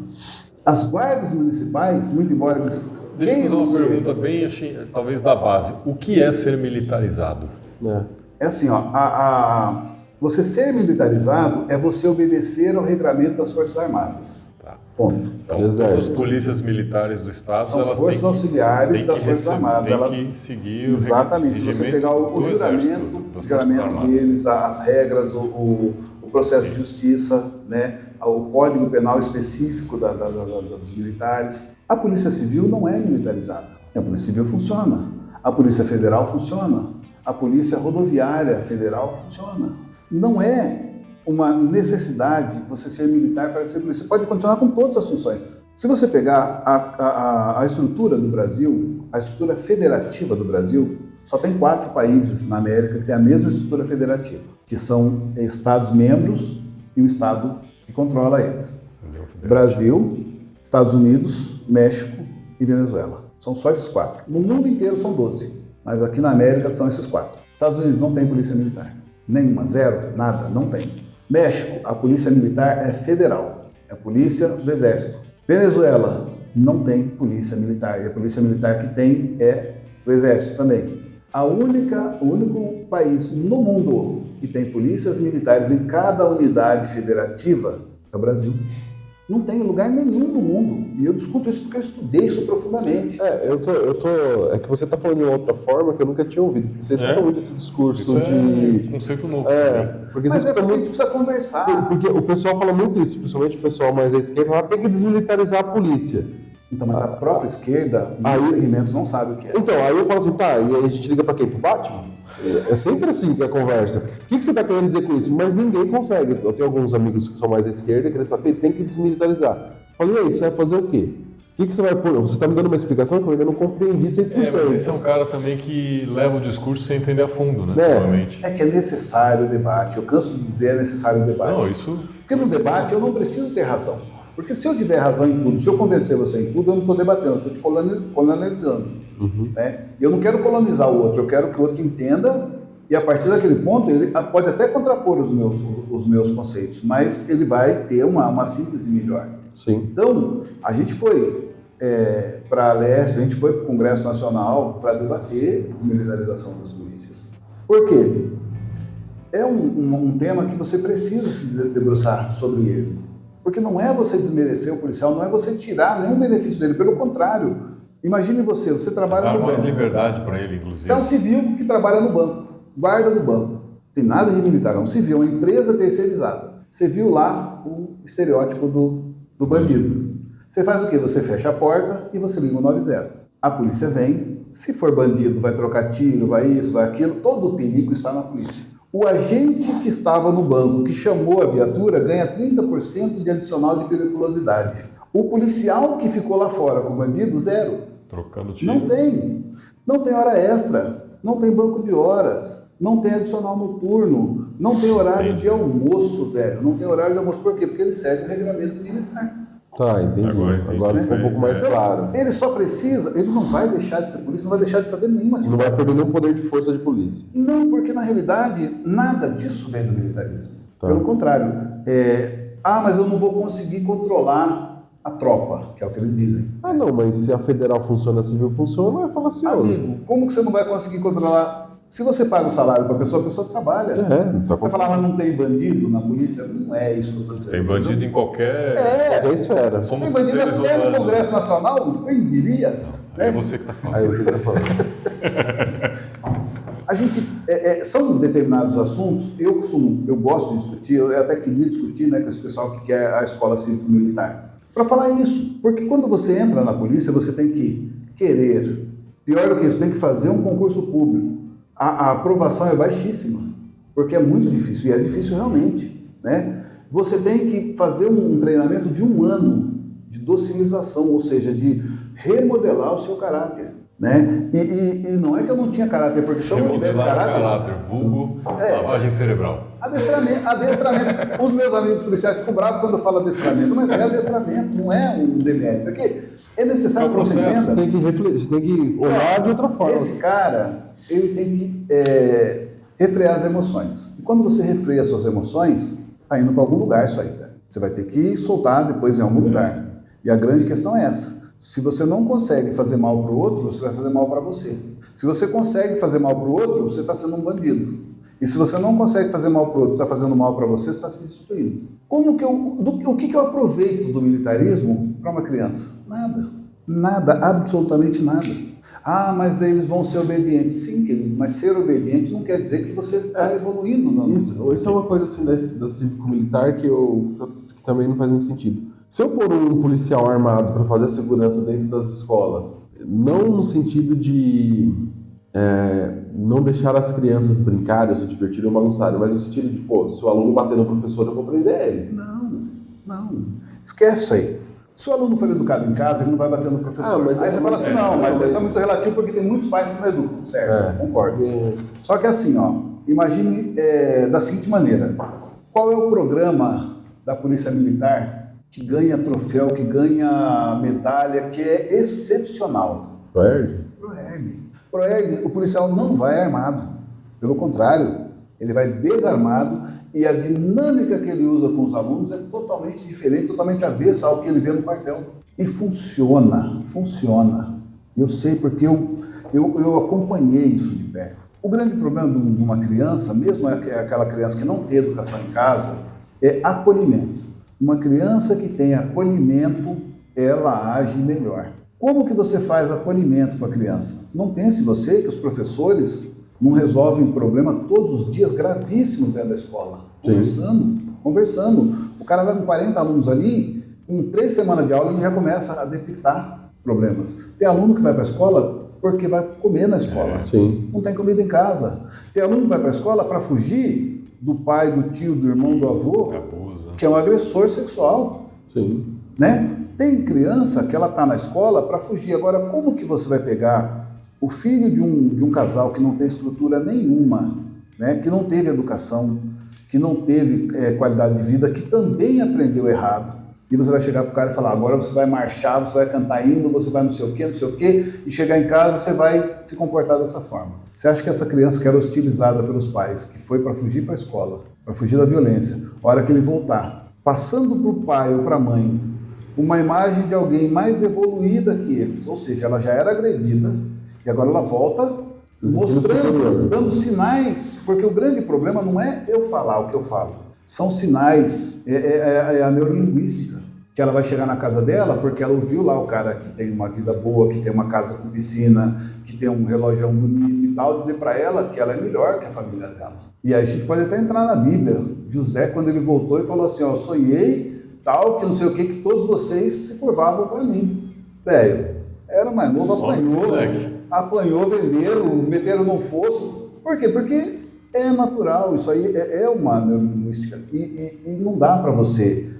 As guardas municipais, muito embora eles... Deixa eu fazer uma pergunta bem, talvez da base. O que é ser militarizado? É assim, ó, você ser militarizado é você obedecer ao regramento das Forças Armadas. Tá. Ponto. Então, todas as polícias militares do Estado, são elas forças auxiliares das Forças Armadas. Elas têm que seguir o exatamente. Se você pegar o juramento deles, as regras, o processo de justiça, né, o Código Penal específico dos militares. A Polícia Civil não é militarizada. A Polícia Civil funciona. A Polícia Federal funciona. A Polícia Rodoviária Federal funciona. Não é uma necessidade você ser militar para ser polícia. Você pode continuar com todas as funções. Se você pegar a estrutura do Brasil, a estrutura federativa do Brasil, só tem 4 países na América que tem a mesma estrutura federativa, que são Estados-membros e um Estado que controla eles. Brasil, Estados Unidos, México e Venezuela. São só esses 4. No mundo inteiro são 12, mas aqui na América são esses 4. Estados Unidos não tem polícia militar. Nenhuma, zero, nada, não tem. México, a polícia militar é federal, é a polícia do exército. Venezuela não tem polícia militar, e a polícia militar que tem é do exército também. O único país no mundo que tem polícias militares em cada unidade federativa é o Brasil. Não tem lugar nenhum no mundo. E eu discuto isso porque eu estudei isso profundamente. É que você está falando de outra forma que eu nunca tinha ouvido. Você escuta muito esse discurso isso de... É conceito novo. Porque mas porque a gente precisa conversar. Porque o pessoal fala muito isso, principalmente o pessoal mais à esquerda, tem que desmilitarizar a polícia. Então, mas a própria esquerda e os segmentos não sabem o que é. Então, aí eu falo assim, tá, e aí a gente liga para quem? Pro Batman? É sempre assim que é a conversa. O que você está querendo dizer com isso? Mas ninguém consegue. Eu tenho alguns amigos que são mais à esquerda que eles falam, tem que desmilitarizar. Eu falei, e aí, você vai fazer o quê? O que você vai pôr? Você está me dando uma explicação que eu ainda não compreendi 100%. Mas esse é um cara também que leva o discurso sem entender a fundo, né? É que é necessário o debate. Eu canso de dizer, é necessário o debate. Não, isso... Porque no debate eu não preciso ter razão. Porque se eu tiver razão em tudo, se eu convencer você em tudo, eu não estou debatendo, eu estou te colonizando. Né? Eu não quero colonizar o outro, eu quero que o outro entenda e a partir daquele ponto ele pode até contrapor os meus conceitos, mas ele vai ter uma síntese melhor. Sim. Então, a gente foi para a Lesp, a gente foi para o Congresso Nacional para debater a desmilitarização das polícias. Por quê? É um tema que você precisa se debruçar sobre ele. Porque não é você desmerecer o policial, não é você tirar nenhum benefício dele, pelo contrário. Imagine você trabalha no banco. Dá mais liberdade para ele, inclusive. Você é um civil que trabalha no banco, guarda no banco. Tem nada de militar, é um civil, uma empresa terceirizada. Você viu lá o estereótipo do bandido. Você faz o quê? Você fecha a porta e você liga o 90. A polícia vem, se for bandido vai trocar tiro, vai isso, vai aquilo, todo o perigo está na polícia. O agente que estava no banco, que chamou a viatura, ganha 30% de adicional de periculosidade. O policial que ficou lá fora com o bandido, 0. Trocando tiro. Não tem hora extra, não tem banco de horas, não tem adicional noturno, não tem horário de almoço, velho. Não tem horário de almoço, por quê? Porque ele segue o regramento militar. Tá, entendi. Agora ficou um pouco mais claro. Ele só precisa, ele não vai deixar de ser polícia, não vai deixar de fazer nenhuma atividade. Não vai perder nenhum poder de força de polícia. Não, porque na realidade nada disso vem do militarismo. Tá. Pelo contrário. Mas eu não vou conseguir controlar a tropa, que é o que eles dizem. Ah, não, mas se a federal funciona, a civil funciona, é falacioso. Amigo, como que você não vai conseguir controlar? Se você paga um salário para a pessoa trabalha. Você fala, mas não tem bandido na polícia? Não é isso que eu estou dizendo. Tem bandido em qualquer esfera. Somos tem bandido seres até no humanos. Congresso Nacional, quem diria? É você que está falando. Aí você tá falando. A gente, são determinados assuntos, eu gosto de discutir, eu até queria discutir com esse pessoal que quer a escola cívico-militar, para falar isso, porque quando você entra na polícia, você tem que querer, pior do que isso, tem que fazer um concurso público. A aprovação é baixíssima, porque é muito difícil, e é difícil realmente, né? Você tem que fazer um treinamento de 1 ano de docilização, ou seja, de remodelar o seu caráter, né? E não é que eu não tinha caráter, porque se eu não tivesse caráter... vulgo, lavagem cerebral. Adestramento. Os meus amigos policiais ficam bravos quando eu falo adestramento, mas é adestramento, não é um demérito. Porque é necessário que você entenda. Você tem que refletir, você tem que olhar de outra forma. Esse cara, ele tem que refrear as emoções. E quando você refreia suas emoções, tá indo para algum lugar isso aí, cara. Você vai ter que soltar depois em algum lugar. E a grande questão é essa. Se você não consegue fazer mal para o outro, você vai fazer mal para você. Se você consegue fazer mal para o outro, você está sendo um bandido. E se você não consegue fazer mal para o outro, está fazendo mal para você, você está se destruindo. O que eu aproveito do militarismo para uma criança? Nada. Nada, absolutamente nada. Ah, mas eles vão ser obedientes. Sim, querido, mas ser obediente não quer dizer que você está evoluindo. Não. Isso é uma coisa assim da cívico-militar que também não faz muito sentido. Se eu pôr um policial armado para fazer a segurança dentro das escolas, não no sentido de não deixar as crianças brincarem, se divertirem ou bagunçarem, mas no sentido de, se o aluno bater no professor, eu vou prender ele. Não. Esquece isso aí. Se o aluno for educado em casa, ele não vai bater no professor. Aí você fala assim, mas isso é muito relativo porque tem muitos pais que não educam. Certo, concordo. Só que assim, imagine da seguinte maneira. Qual é o programa da Polícia Militar que ganha troféu, que ganha medalha, que é excepcional? ProERD, o policial não vai armado. Pelo contrário, ele vai desarmado e a dinâmica que ele usa com os alunos é totalmente diferente, totalmente avessa ao que ele vê no quartel. E funciona. Eu sei porque eu acompanhei isso de perto. O grande problema de uma criança, mesmo aquela criança que não tem educação em casa, é acolhimento. Uma criança que tem acolhimento, ela age melhor. Como que você faz acolhimento com a criança? Não pense você que os professores não resolvem um problema todos os dias gravíssimos dentro da escola. Conversando. O cara vai com 40 alunos ali, em 3 semanas de aula ele já começa a detectar problemas. Tem aluno que vai para a escola porque vai comer na escola. Não tem comida em casa. Tem aluno que vai para a escola para fugir do pai, do tio, do irmão, do avô, que é um agressor sexual. Né? Tem criança que ela está na escola para fugir. Agora, como que você vai pegar o filho de um casal que não tem estrutura nenhuma, né? Que não teve educação, que não teve qualidade de vida, que também aprendeu errado, e você vai chegar para o cara e falar, agora você vai marchar, você vai cantar hino, você vai não sei o quê, e chegar em casa você vai se comportar dessa forma. Você acha que essa criança que era hostilizada pelos pais, que foi para fugir para a escola, para fugir da violência, a hora que ele voltar, passando para o pai ou para a mãe, uma imagem de alguém mais evoluída que eles, ou seja, ela já era agredida, e agora ela volta mostrando, dando sinais, porque o grande problema não é eu falar o que eu falo, são sinais, é a neurolinguística, que ela vai chegar na casa dela porque ela ouviu lá o cara que tem uma vida boa, que tem uma casa com piscina, que tem um relógio bonito e tal, dizer para ela que ela é melhor que a família dela. E aí a gente pode até entrar na Bíblia. José, quando ele voltou e falou assim, sonhei tal, que não sei o que todos vocês se curvavam para mim. Velho, era mais novo, apanhou, venderam, meteram num fosso. Por quê? Porque é natural, isso aí é uma neurolinguística. E não dá para você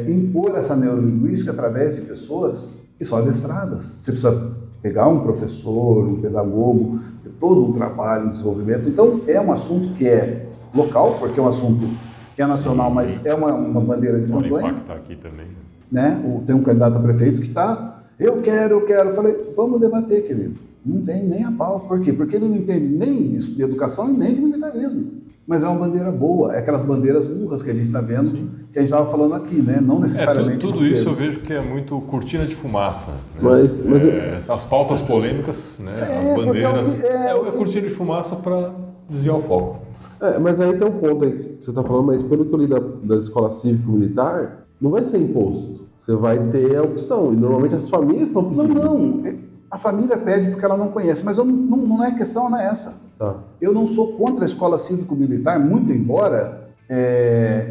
impor essa neurolinguística através de pessoas que são adestradas. Você precisa pegar um professor, um pedagogo, ter todo um trabalho, um desenvolvimento. Então, é um assunto que é local, porque é um assunto que é nacional, mas é uma bandeira de campanha. Pode impactar aqui também. Né? Tem um candidato a prefeito que está, eu quero. Eu falei, vamos debater, querido. Não vem nem a pau. Por quê? Porque ele não entende nem disso de educação e nem de militarismo. Mas é uma bandeira boa, é aquelas bandeiras burras que a gente está vendo, sim, que a gente estava falando aqui, né? Não necessariamente. Tudo isso eu vejo que é muito cortina de fumaça. Né? Mas as pautas polêmicas, né? As bandeiras, é cortina de fumaça para desviar o foco. Mas aí tem um ponto aí que você está falando, mas pelo que eu li da escola cívico-militar, não vai ser imposto. Você vai ter a opção, e normalmente as famílias estão pedindo. Não. A família pede porque ela não conhece, mas não é questão, não é essa. Tá. Eu não sou contra a escola cívico-militar, muito embora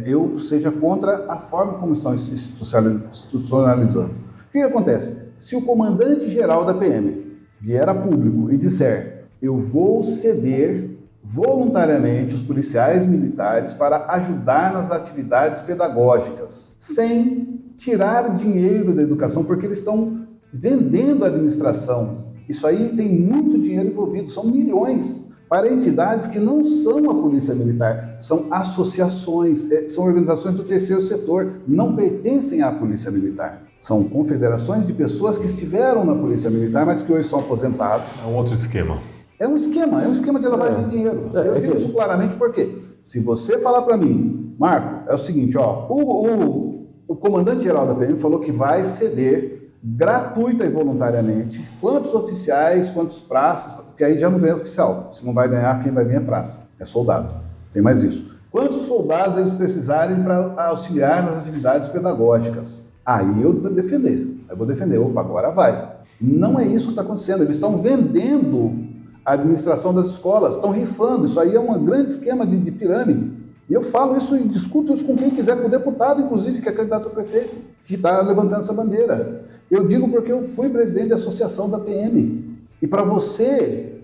eu seja contra a forma como estão institucionalizando. O que acontece? Se o comandante-geral da PM vier a público e disser, eu vou ceder voluntariamente os policiais militares para ajudar nas atividades pedagógicas, sem tirar dinheiro da educação, porque eles estão vendendo a administração. Isso aí tem muito dinheiro envolvido, são milhões, para entidades que não são a Polícia Militar, são associações, são organizações do terceiro setor, não pertencem à Polícia Militar. São confederações de pessoas que estiveram na Polícia Militar, mas que hoje são aposentados. É um outro esquema. É um esquema de lavagem de dinheiro. Eu digo isso claramente porque, se você falar para mim, Marco, é o seguinte, ó, o comandante-geral da PM falou que vai ceder gratuita e voluntariamente quantos oficiais, quantos praças, porque aí já não vem oficial, se não vai ganhar, quem vai vir é praça, é soldado, tem mais isso. Quantos soldados eles precisarem para auxiliar nas atividades pedagógicas? Aí eu vou defender, opa, agora vai. Não é isso que está acontecendo, eles estão vendendo a administração das escolas, estão rifando, isso aí é um grande esquema de pirâmide. E eu falo isso e discuto isso com quem quiser, com o deputado, inclusive, que é candidato a prefeito, que está levantando essa bandeira. Eu digo porque eu fui presidente da associação da PM. E para você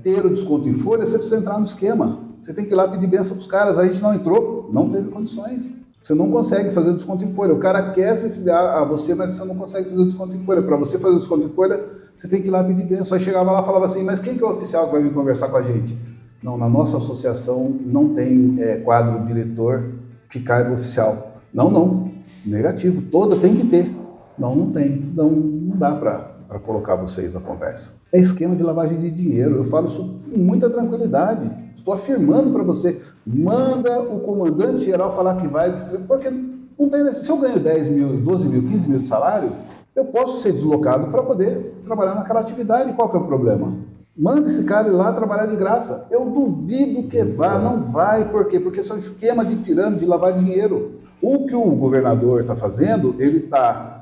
ter o desconto em folha, você precisa entrar no esquema. Você tem que ir lá pedir benção para os caras. A gente não entrou, não teve condições. Você não consegue fazer o desconto em folha. O cara quer se filiar a você, mas você não consegue fazer o desconto em folha. Para você fazer o desconto em folha, você tem que ir lá pedir benção. Aí chegava lá e falava assim, mas quem que é o oficial que vai vir conversar com a gente? Não, na nossa associação não tem quadro diretor que caiba oficial. Não. Negativo. Toda tem que ter. Não tem. Não dá para colocar vocês na conversa. É esquema de lavagem de dinheiro. Eu falo isso com muita tranquilidade. Estou afirmando para você. Manda o comandante-geral falar que vai distribuir. Porque não tem necessidade. Se eu ganho 10 mil, 12 mil, 15 mil de salário, eu posso ser deslocado para poder trabalhar naquela atividade. Qual que é o problema? Manda esse cara ir lá trabalhar de graça. Eu duvido que vá, não vai. Por quê? Porque isso é um esquema de pirâmide, de lavar dinheiro. O que o governador está fazendo, ele está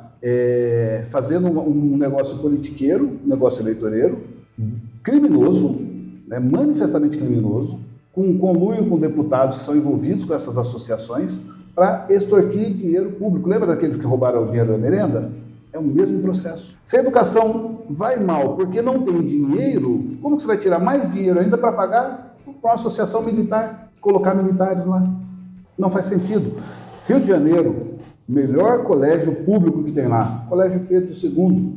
fazendo um negócio politiqueiro, um negócio eleitoreiro, criminoso, né, manifestamente criminoso, com conluio com deputados que são envolvidos com essas associações, para extorquir dinheiro público. Lembra daqueles que roubaram o dinheiro da merenda? É o mesmo processo. Se a educação vai mal porque não tem dinheiro, como que você vai tirar mais dinheiro ainda para pagar para uma associação militar, colocar militares lá? Não faz sentido. Rio de Janeiro, melhor colégio público que tem lá, Colégio Pedro II.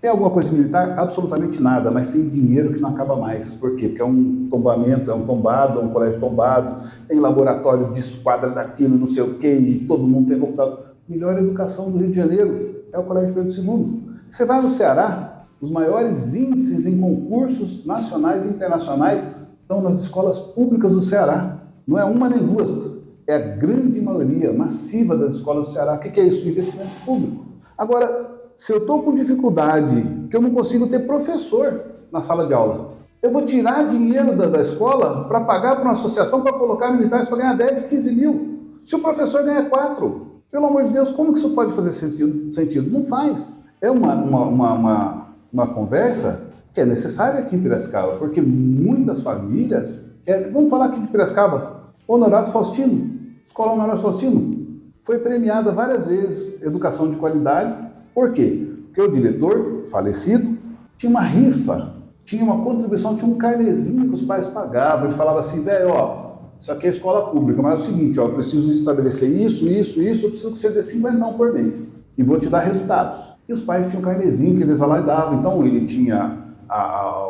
Tem alguma coisa de militar? Absolutamente nada, mas tem dinheiro que não acaba mais. Por quê? Porque é um tombamento, é um tombado, é um colégio tombado, tem laboratório de esquadra daquilo, não sei o quê, e todo mundo tem computador. Melhor educação do Rio de Janeiro é o Colégio Pedro II. Você vai no Ceará, os maiores índices em concursos nacionais e internacionais estão nas escolas públicas do Ceará. Não é uma nem duas. É a grande maioria massiva das escolas do Ceará. O que é isso? Investimento público. Agora, se eu estou com dificuldade, que eu não consigo ter professor na sala de aula, eu vou tirar dinheiro da escola para pagar para uma associação para colocar militares para ganhar 10, 15 mil. Se o professor ganha 4, pelo amor de Deus, como que isso pode fazer sentido? Não faz. É uma conversa que é necessária aqui em Piracicaba, porque muitas famílias... Vamos falar aqui de Piracicaba. Honorato Faustino. Escola Honorato Faustino. foi premiada várias vezes educação de qualidade. Por quê? Porque o diretor, falecido, tinha uma rifa, tinha uma contribuição, tinha um carnezinho que os pais pagavam. Ele falava assim, velho, ó, isso aqui é escola pública, mas é o seguinte, ó, eu preciso estabelecer isso, eu preciso que você dê 50 por mês e vou te dar resultados. E os pais tinham um carnezinho que eles davam, então ele tinha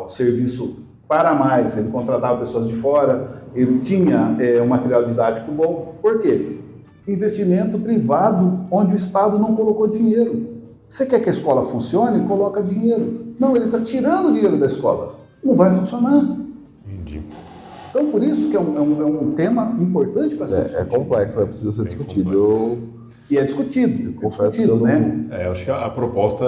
o serviço para mais, ele contratava pessoas de fora, ele tinha um material didático bom. Por quê? Investimento privado onde o Estado não colocou dinheiro. Você quer que a escola funcione? Coloca dinheiro. Não, ele está tirando o dinheiro da escola. Não vai funcionar. Entendi. Então, por isso que é um tema importante para ser discutido. É complexo, precisa ser discutido. E é discutido, né? Eu acho que a proposta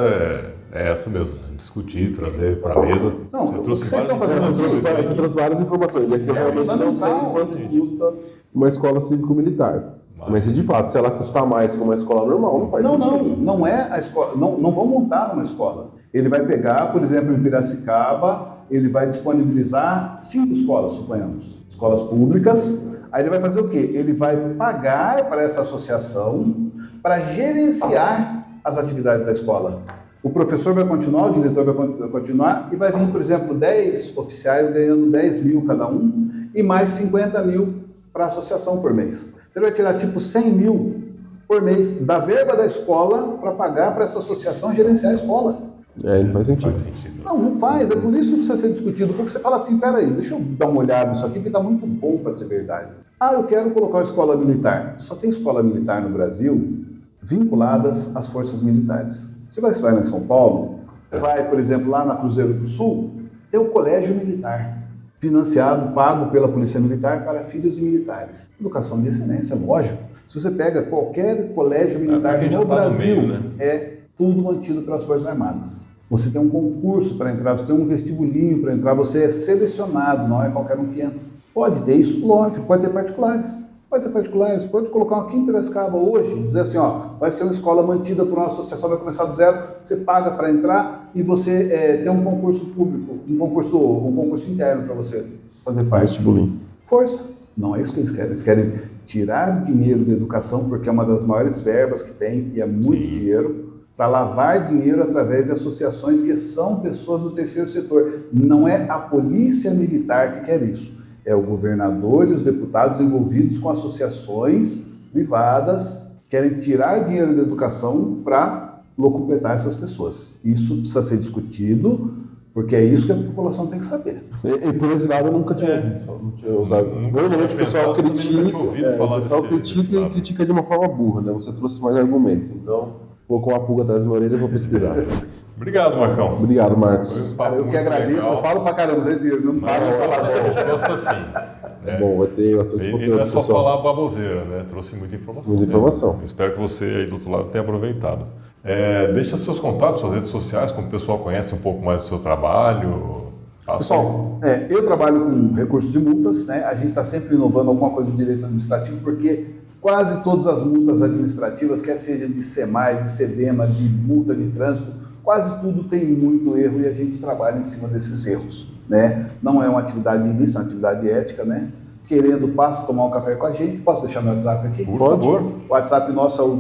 é essa mesmo, né? Discutir, trazer para a mesa. Não, você o que trouxe vocês estão fazendo Você trouxe várias informações. É que eu realmente não sei quanto custa uma escola cívico-militar. Mas de fato, se ela custar mais que uma escola normal, não faz sentido. Não é a escola. Não vão montar uma escola. Ele vai pegar, por exemplo, em Piracicaba, ele vai disponibilizar 5 escolas, suponhamos, escolas públicas. Aí ele vai fazer o quê? Ele vai pagar para essa associação para gerenciar as atividades da escola. O professor vai continuar, o diretor vai continuar, e vai vir, por exemplo, 10 oficiais ganhando 10 mil cada um e mais 50 mil para a associação por mês. Então ele vai tirar tipo 100 mil por mês da verba da escola para pagar para essa associação gerenciar a escola. Não faz sentido. Não faz, é por isso que precisa ser discutido, porque você fala assim, peraí, deixa eu dar uma olhada nisso aqui, porque está muito bom para ser verdade. Eu quero colocar uma escola militar. Só tem escola militar no Brasil vinculadas às forças militares. Você vai lá em São Paulo, vai, por exemplo, lá na Cruzeiro do Sul, tem o colégio militar, financiado, pago pela Polícia Militar para filhos de militares. Educação de excelência, lógico. Se você pega qualquer colégio militar no Brasil, no meio, né? É tudo mantido pelas Forças Armadas. Você tem um concurso para entrar, você tem um vestibulinho para entrar, você é selecionado, não é qualquer um que entra. Pode ter isso? Lógico, pode ter particulares. Pode colocar aqui em Piracicaba hoje, dizer assim, vai ser uma escola mantida por uma associação, vai começar do zero, você paga para entrar e você tem um concurso público, um concurso interno para você fazer parte. Força. Não é isso que eles querem. Eles querem tirar dinheiro da educação, porque é uma das maiores verbas que tem, e é muito dinheiro, para lavar dinheiro através de associações que são pessoas do terceiro setor. Não é a polícia militar que quer isso. É o governador e os deputados envolvidos com associações privadas que querem tirar dinheiro da educação para locupletar essas pessoas. Isso precisa ser discutido, porque é isso que a população tem que saber. E por esse lado eu nunca tinha visto. Não tinha usado. Normalmente o pessoal critica e critica de uma forma burra, né? Você trouxe mais argumentos, então colocou uma pulga atrás da minha orelha e vou pesquisar. Obrigado, Marcão. Obrigado, Marcos. Eu que agradeço, legal. Eu falo pra caramba, vocês viram, não param de falar. A gente gosta assim. Bom, vai ter bastante conteúdo. E não é só falar baboseira, né? Trouxe muita informação. Muita informação. Espero que você aí do outro lado tenha aproveitado. Deixa seus contatos, suas redes sociais, como o pessoal conhece um pouco mais do seu trabalho. Pessoal, eu trabalho com recursos de multas, né? A gente está sempre inovando alguma coisa do direito administrativo, porque quase todas as multas administrativas, quer seja de SEMAI, de SEDEMA, de multa de trânsito, quase tudo tem muito erro e a gente trabalha em cima desses erros, né? Não é uma atividade ilícita, é uma atividade ética, né? Querendo, passa tomar um café com a gente. Posso deixar meu WhatsApp aqui? Por favor. O WhatsApp nosso é o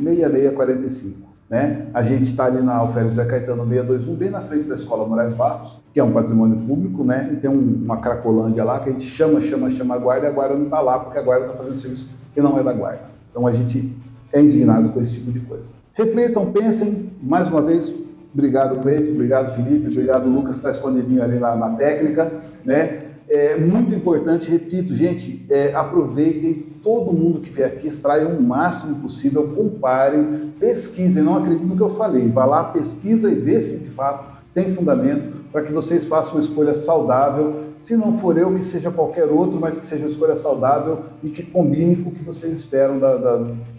19982956645, né? A gente está ali na Alfredo José Caetano 621, bem na frente da Escola Moraes Barros, que é um patrimônio público, né? E tem uma cracolândia lá que a gente chama a guarda e a guarda não está lá porque a guarda está fazendo serviço que não é da guarda. Então a gente é indignado com esse tipo de coisa. Reflitam, pensem, mais uma vez, obrigado Cleiton, obrigado Felipe, obrigado Lucas que está escondidinho ali na técnica, né? É muito importante, repito, gente, aproveitem, todo mundo que vier aqui, extraiam o máximo possível, comparem, pesquisem, não acreditem no que eu falei, vá lá, pesquisa e vê se de fato tem fundamento para que vocês façam uma escolha saudável, se não for eu, que seja qualquer outro, mas que seja uma escolha saudável e que combine com o que vocês esperam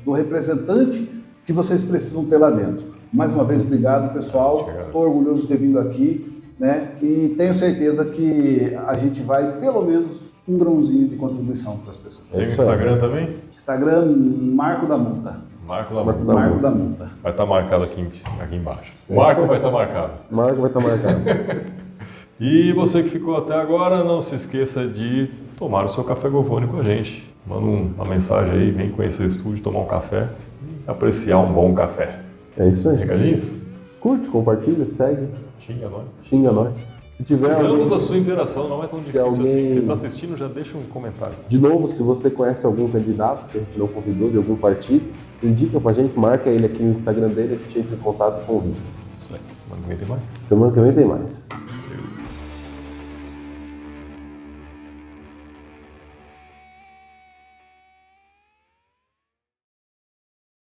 do representante que vocês precisam ter lá dentro. Mais uma vez, obrigado, pessoal. Estou orgulhoso de ter vindo aqui, né? E tenho certeza que a gente vai, pelo menos, um grãozinho de contribuição para as pessoas. Tem o Instagram também? Instagram, Marco da Multa. Marco da Multa. Vai estar marcado aqui embaixo. Marco vai estar marcado. Marco vai estar marcado. E você que ficou até agora, não se esqueça de tomar o seu café Govone com a gente. Manda uma mensagem aí, vem conhecer o estúdio, tomar um café e apreciar um bom café. É isso aí. Recadinhos? Curte, compartilha, segue, Xinga nós. xinga nós. Se tiver Precisamos alguém, da sua interação, não é tão difícil alguém- assim. Você está assistindo, já deixa um comentário. de novo, se você conhece algum candidato que a gente não convidou de algum partido, indica pra gente, marca ele aqui no Instagram dele, a gente entra em contato com o vídeo. Isso aí. Mas ninguém tem mais. Semana que vem tem mais.